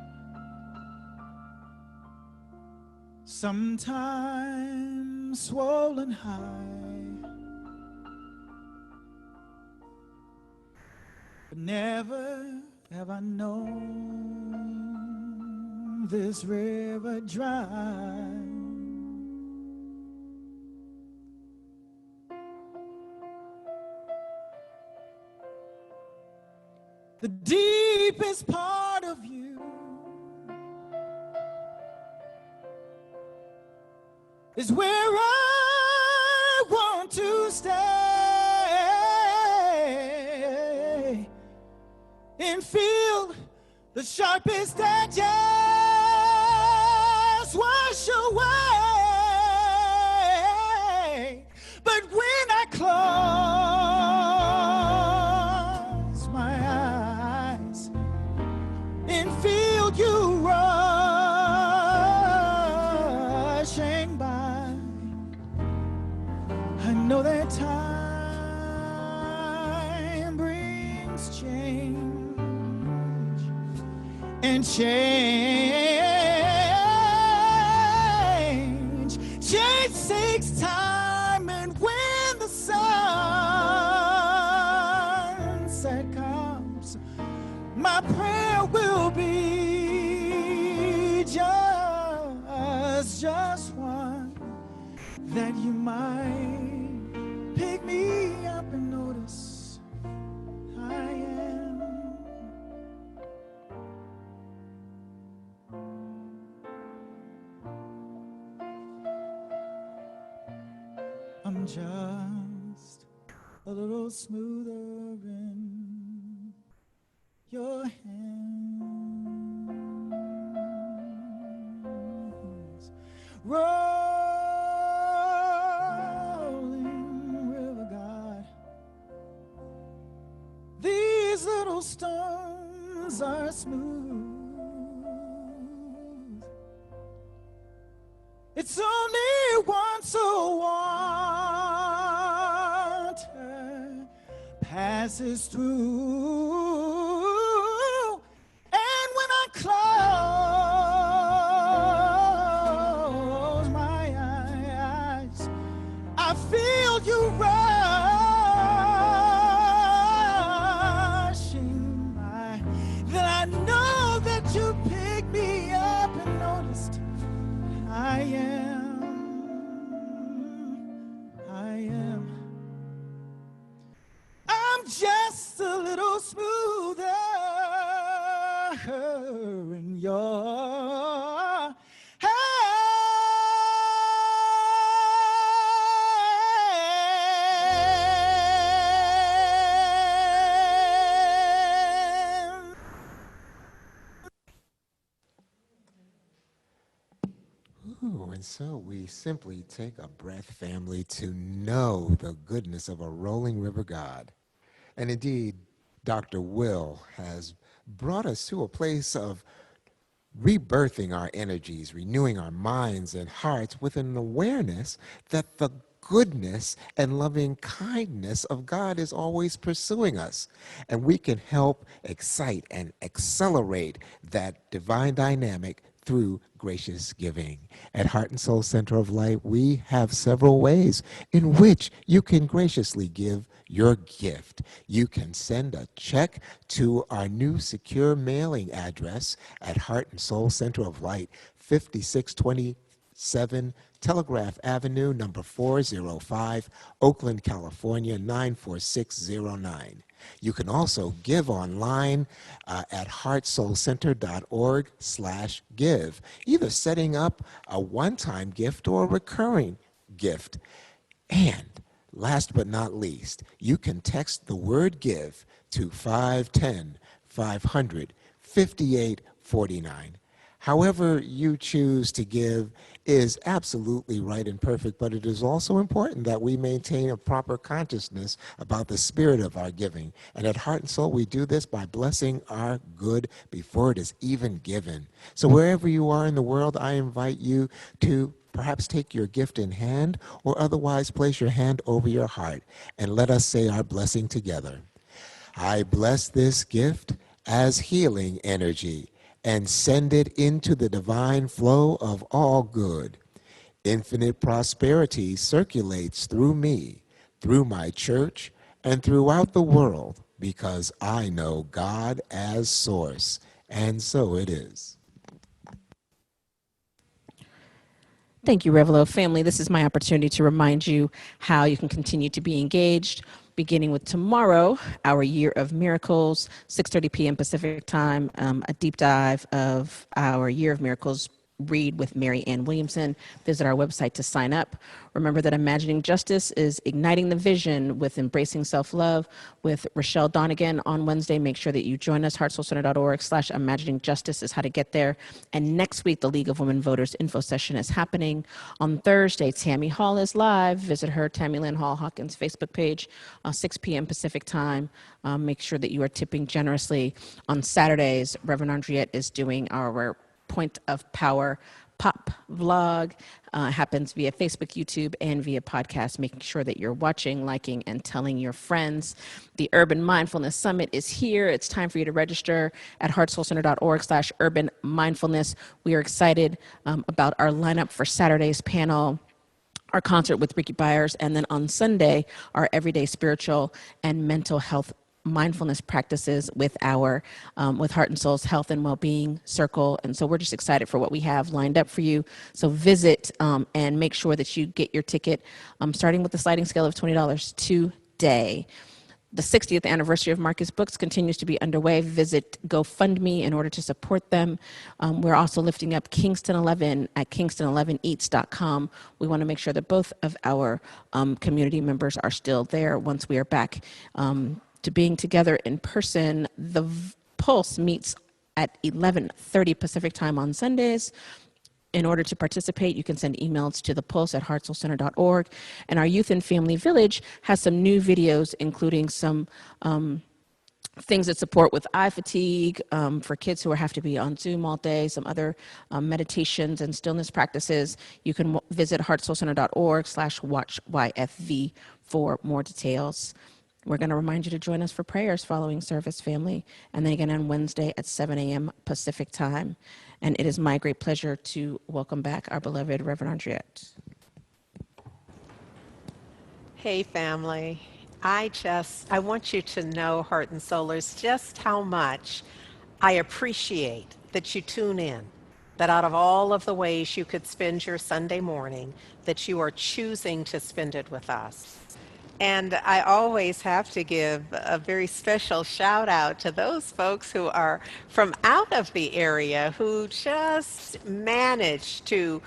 sometimes swollen high, but never have I known this river dry. The deepest part of you is where I want to stay and feel the sharpest edges wash away and change. Change takes time, and when the sunset comes, my prayer will be just one, that you might pick me up and notice I am. I'm just a little smoother in your hands. Rolling river God, these little stones are smooth. It's only once a water passes through, and when I close my eyes, I feel you rushing by. Then I know that you picked me up and noticed I am. I'm just a little smoother in your hand. Ooh, and so we simply take a breath, family, to know the goodness of a rolling river God. And indeed, Dr. Will has brought us to a place of rebirthing our energies, renewing our minds and hearts with an awareness that the goodness and loving kindness of God is always pursuing us. And we can help excite and accelerate that divine dynamic through gracious giving. At Heart and Soul Center of Light, we have several ways in which you can graciously give your gift. You can send a check to our new secure mailing address at Heart and Soul Center of Light, 5627 Telegraph Avenue, number 405, Oakland, California, 94609. You can also give online at heartsoulcenter.org/give, either setting up a one-time gift or a recurring gift. And last but not least, you can text the word give to 510-500-5849. However you choose to give is absolutely right and perfect, but it is also important that we maintain a proper consciousness about the spirit of our giving. And at Heart and Soul, we do this by blessing our good before it is even given. So wherever you are in the world, I invite you to perhaps take your gift in hand or otherwise place your hand over your heart and let us say our blessing together. I bless this gift as healing energy and send it into the divine flow of all good. Infinite prosperity circulates through me, through my church, and throughout the world because I know God as source, and so it is. Thank you, Revelo family. This is my opportunity to remind you how you can continue to be engaged, beginning with tomorrow, our Year of Miracles, 6:30 p.m. Pacific time, a deep dive of our Year of Miracles read with Mary Ann Williamson. Visit our website to sign up. Remember that Imagining Justice is igniting the vision with Embracing Self-Love with Rochelle Donegan on Wednesday. Make sure that you join us. heartsoulcenter.org/imagining justice is how to get there. And next week, the League of Women Voters info session is happening. On Thursday, Tammy Hall is live. Visit her, Tammy Lynn Hall Hawkins Facebook page, 6 p.m. Pacific time. Make sure that you are tipping generously. On Saturdays, Reverend Andriette is doing our Point of Power pop vlog. Happens via Facebook, YouTube, and via podcast, making sure that you're watching, liking, and telling your friends. The Urban Mindfulness Summit is here. It's time for you to register at heartsoulcenter.org/urban mindfulness. We are excited about our lineup for Saturday's panel, our concert with Ricky Byers, and then on Sunday, our everyday spiritual and mental health mindfulness practices with our with Heart and Soul's Health and Wellbeing Circle. And so we're just excited for what we have lined up for you. So visit and make sure that you get your ticket, starting with the sliding scale of $20 today. The 60th anniversary of Marcus Books continues to be underway. Visit GoFundMe in order to support them. We're also lifting up Kingston 11 at kingston11eats.com. We want to make sure that both of our community members are still there once we are back to being together in person. The Pulse meets at 11:30 Pacific time on Sundays. In order to participate, you can send emails to thepulse@heartsoulcenter.org. And our Youth and Family Village has some new videos, including some things that support with eye fatigue for kids who have to be on Zoom all day, some other meditations and stillness practices. You can visit heartsoulcenter.org/watchyfv for more details. We're going to remind you to join us for prayers following service, family, and then again on Wednesday at 7 a.m. Pacific time. And it is my great pleasure to welcome back our beloved Reverend Andriette. Hey, family. I want you to know, Heart and Soulers, just how much I appreciate that you tune in, that out of all of the ways you could spend your Sunday morning, that you are choosing to spend it with us. And I always have to give a very special shout out to those folks who are from out of the area who just managed to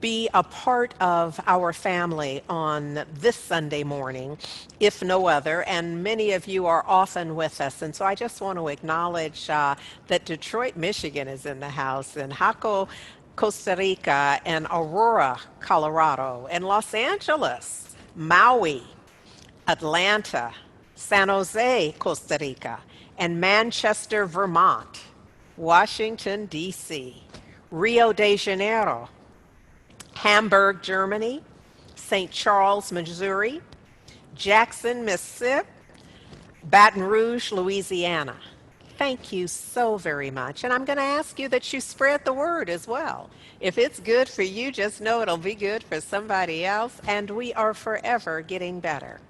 be a part of our family on this Sunday morning, if no other. And many of you are often with us. And so I just want to acknowledge that Detroit, Michigan is in the house, and Jaco, Costa Rica, and Aurora, Colorado, and Los Angeles, Maui, Atlanta, San Jose, Costa Rica, and Manchester, Vermont, Washington, D.C., Rio de Janeiro, Hamburg, Germany, St. Charles, Missouri, Jackson, Mississippi, Baton Rouge, Louisiana. Thank you so very much. And I'm going to ask you that you spread the word as well. If it's good for you, just know it'll be good for somebody else, and we are forever getting better.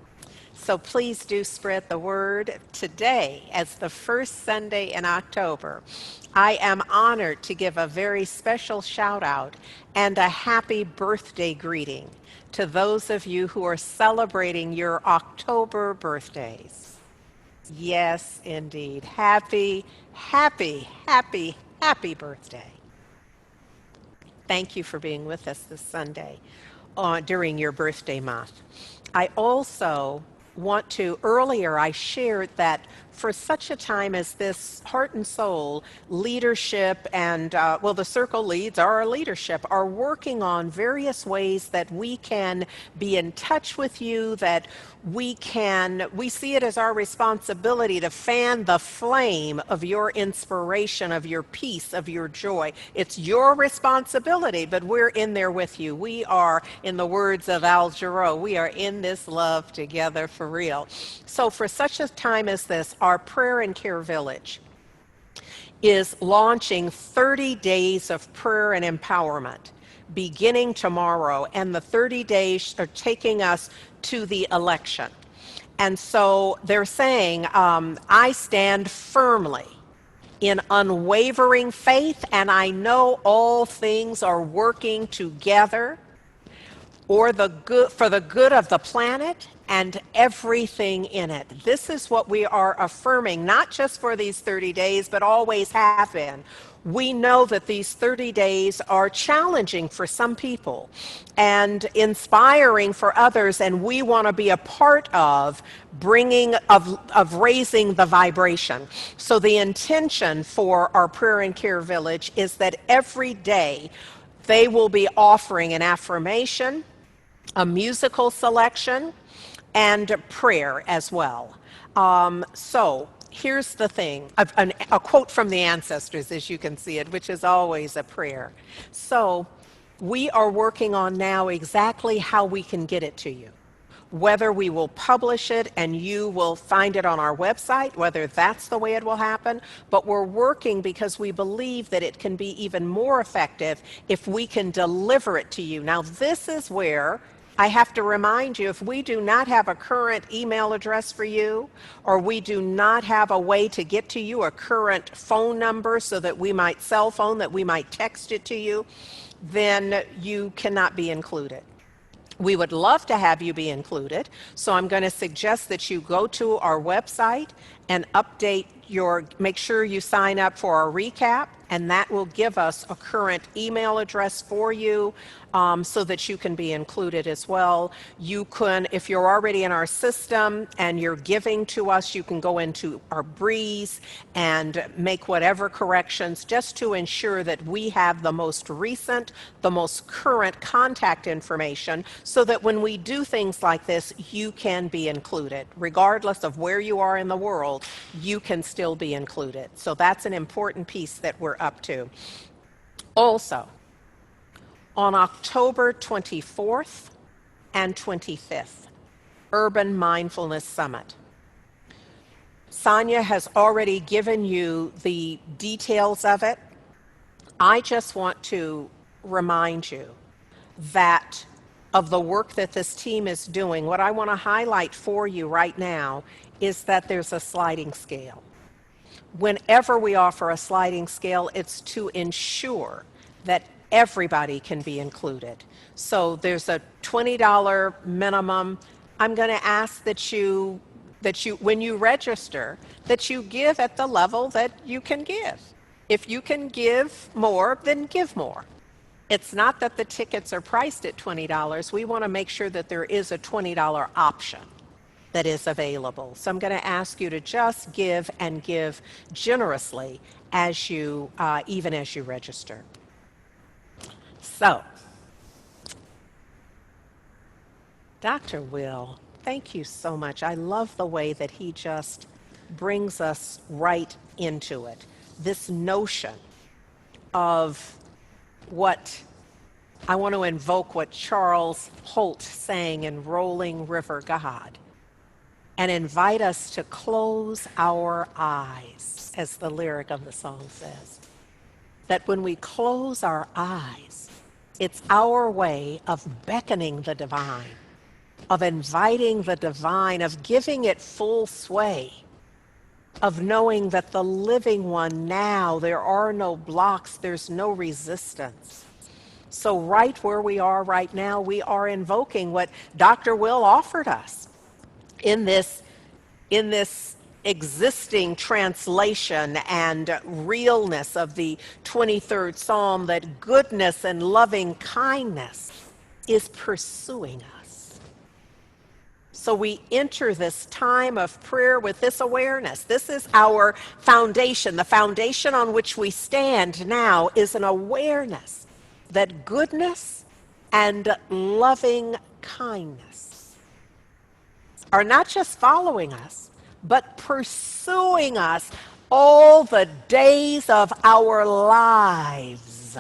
So please do spread the word. Today, as the first Sunday in October, I am honored to give a very special shout out and a happy birthday greeting to those of you who are celebrating your October birthdays. Yes, indeed. Happy, happy, happy, happy birthday. Thank you for being with us this Sunday during your birthday month. I also want to, earlier I shared that for such a time as this, Heart and Soul leadership and, the Circle leads, our leadership, are working on various ways that we can be in touch with you, that we see it as our responsibility to fan the flame of your inspiration, of your peace, of your joy. It's your responsibility, but we're in there with you. We are, in the words of Al Jarreau, we are in this love together for real. So for such a time as this, our Prayer and Care Village is launching 30 days of prayer and empowerment beginning tomorrow, and the 30 days are taking us to the election. And so they're saying, I stand firmly in unwavering faith, and I know all things are working together for the good of the planet and everything in it. This is what we are affirming, not just for these 30 days, but always have been. We know that these 30 days are challenging for some people and inspiring for others, and we want to be a part of raising the vibration. So the intention for our Prayer and Care Village is that every day they will be offering an affirmation, a musical selection, and prayer as well. So here's the thing, a quote from the ancestors, as you can see it, which is always a prayer. So We are working on now exactly how we can get it to you. Whether we will publish it and you will find it on our website, whether that's the way it will happen, but we're working because we believe that it can be even more effective if we can deliver it to you. Now, this is where I have to remind you, if we do not have a current email address for you, or we do not have a way to get to you, a current phone number so that we might cell phone, that we might text it to you, then you cannot be included. We would love to have you be included, so I'm going to suggest that you go to our website and make sure you sign up for our recap, and that will give us a current email address for you so that you can be included as well. You can, if you're already in our system and you're giving to us, you can go into our Breeze and make whatever corrections just to ensure that we have the most recent, the most current contact information so that when we do things like this, you can be included. Regardless of where you are in the world, you can still be included. So that's an important piece that we're up to. Also, on October 24th and 25th, Urban Mindfulness Summit. Sonia has already given you the details of it. I just want to remind you that of the work that this team is doing. What I want to highlight for you right now is that there's a sliding scale. Whenever we offer a sliding scale, it's to ensure that everybody can be included. So there's a $20 minimum. I'm going to ask that you, when you register, that you give at the level that you can give. If you can give more, then give more. It's not that the tickets are priced at $20. We want to make sure that there is a $20 option that is available. So I'm going to ask you to just give and give generously as you, even as you register. So, Dr. Will, thank you so much. I love the way that he just brings us right into it. This notion of what I want to invoke what Charles Holt sang in Rolling River God and invite us to close our eyes, as the lyric of the song says. That when we close our eyes, it's our way of beckoning the divine, of inviting the divine, of giving it full sway, of knowing that the living one now, there are no blocks, there's no resistance. So right where we are right now, we are invoking what Dr. Will offered us in this existing translation and realness of the 23rd Psalm, that goodness and loving kindness is pursuing us. So we enter this time of prayer with this awareness. This is our foundation. The foundation on which we stand now is an awareness that goodness and loving kindness are not just following us, but pursuing us all the days of our lives.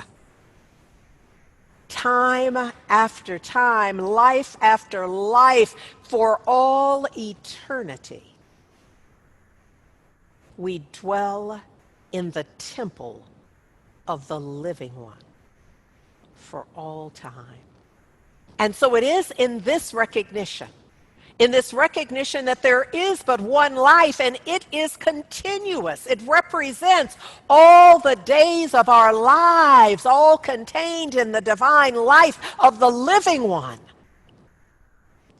Time after time, life after life, for all eternity, we dwell in the temple of the living one for all time. And so it is in this recognition that there is but one life, and it is continuous. It represents all the days of our lives, all contained in the divine life of the living one.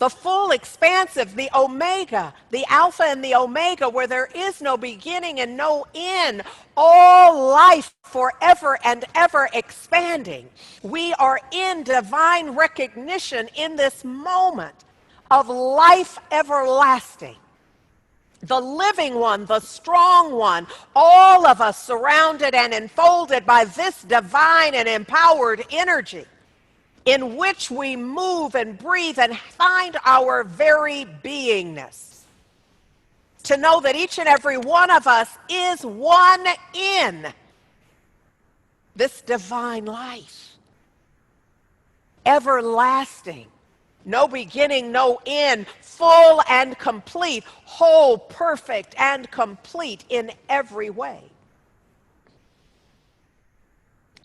The full expansive, the Omega, the Alpha and the Omega, where there is no beginning and no end, all life forever and ever expanding. We are in divine recognition in this moment of life everlasting. The living one, the strong one, all of us surrounded and enfolded by this divine and empowered energy in which we move and breathe and find our very beingness. To know that each and every one of us is one in this divine life. everlasting, no beginning, no end, full and complete, whole, perfect, and complete in every way.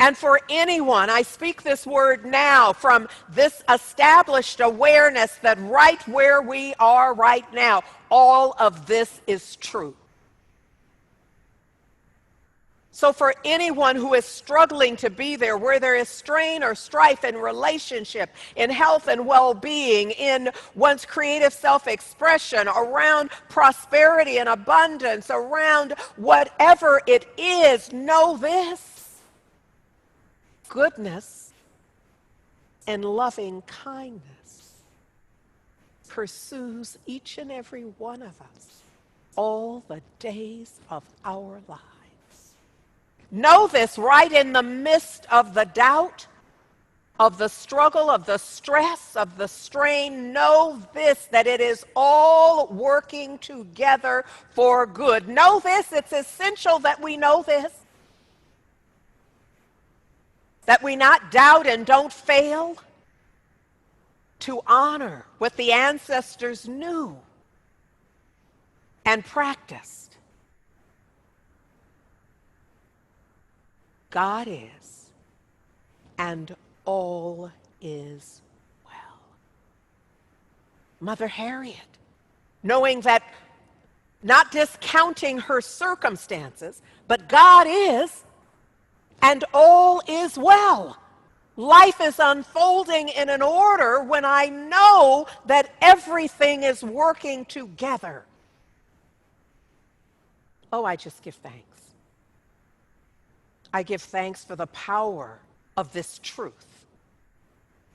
And for anyone, I speak this word now from this established awareness that right where we are right now, all of this is true. So for anyone who is struggling to be there, where there is strain or strife in relationship, in health and well-being, in one's creative self-expression, around prosperity and abundance, around whatever it is, know this: goodness and loving kindness pursues each and every one of us all the days of our lives. Know this right in the midst of the doubt, of the struggle, of the stress, of the strain. Know this, that it is all working together for good. Know this, it's essential that we know this, that we not doubt and don't fail to honor what the ancestors knew and practiced. God is, and all is well. Mother Harriet, knowing that, not discounting her circumstances, but God is, and all is well. Life is unfolding in an order when I know that everything is working together. Oh, I just give thanks. I give thanks for the power of this truth.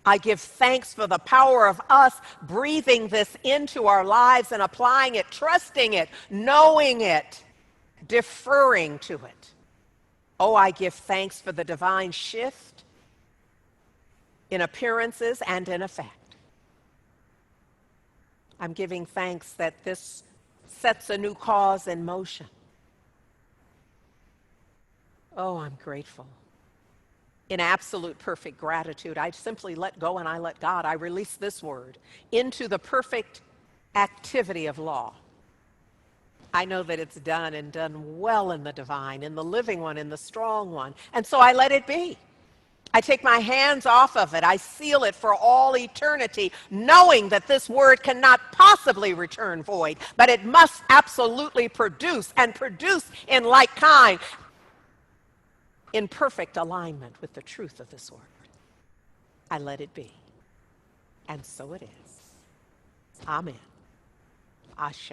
I give thanks for the power of us breathing this into our lives and applying it, trusting it, knowing it, deferring to it. Oh, I give thanks for the divine shift in appearances and in effect. I'm giving thanks that this sets a new cause in motion. Oh, I'm grateful. In absolute perfect gratitude, I simply let go and I let God. I release this word into the perfect activity of law. I know that it's done and done well in the divine, in the living one, in the strong one. And so I let it be. I take my hands off of it. I seal it for all eternity, knowing that this word cannot possibly return void, but it must absolutely produce, and produce in like kind, in perfect alignment with the truth of this word. I let it be. And so it is. Amen. Ashe.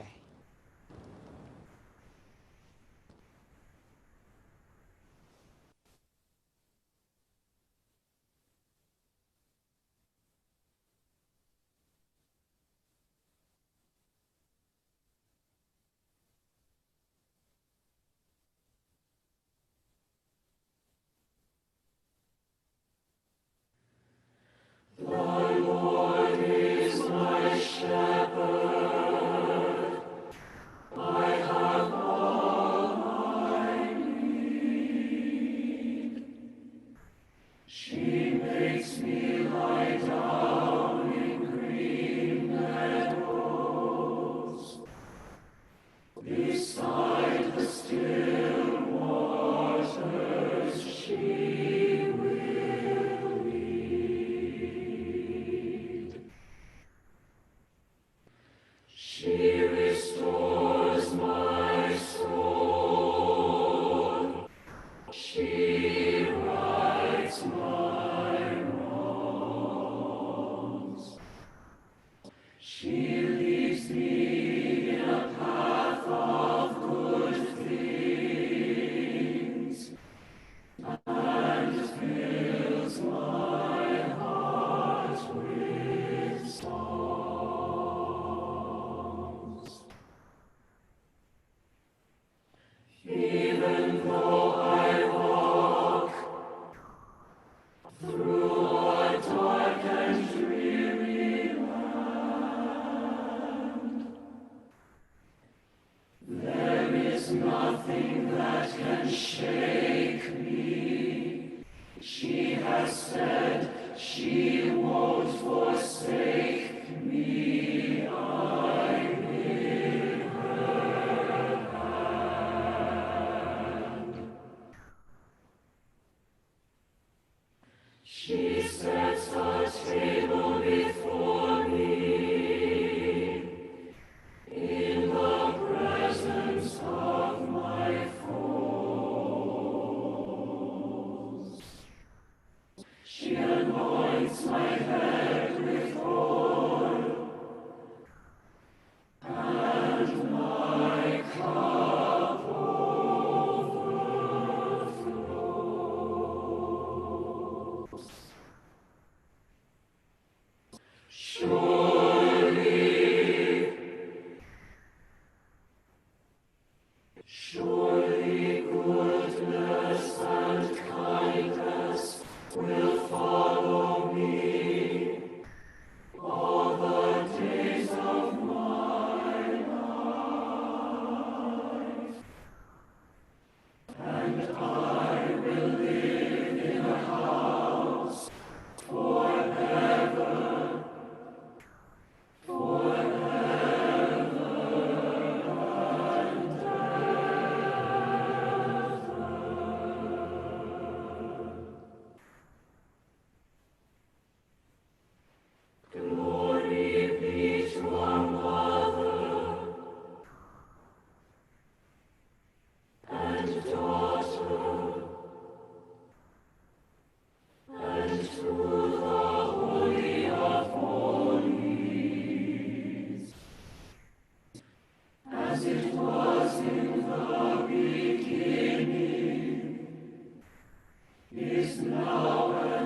Is now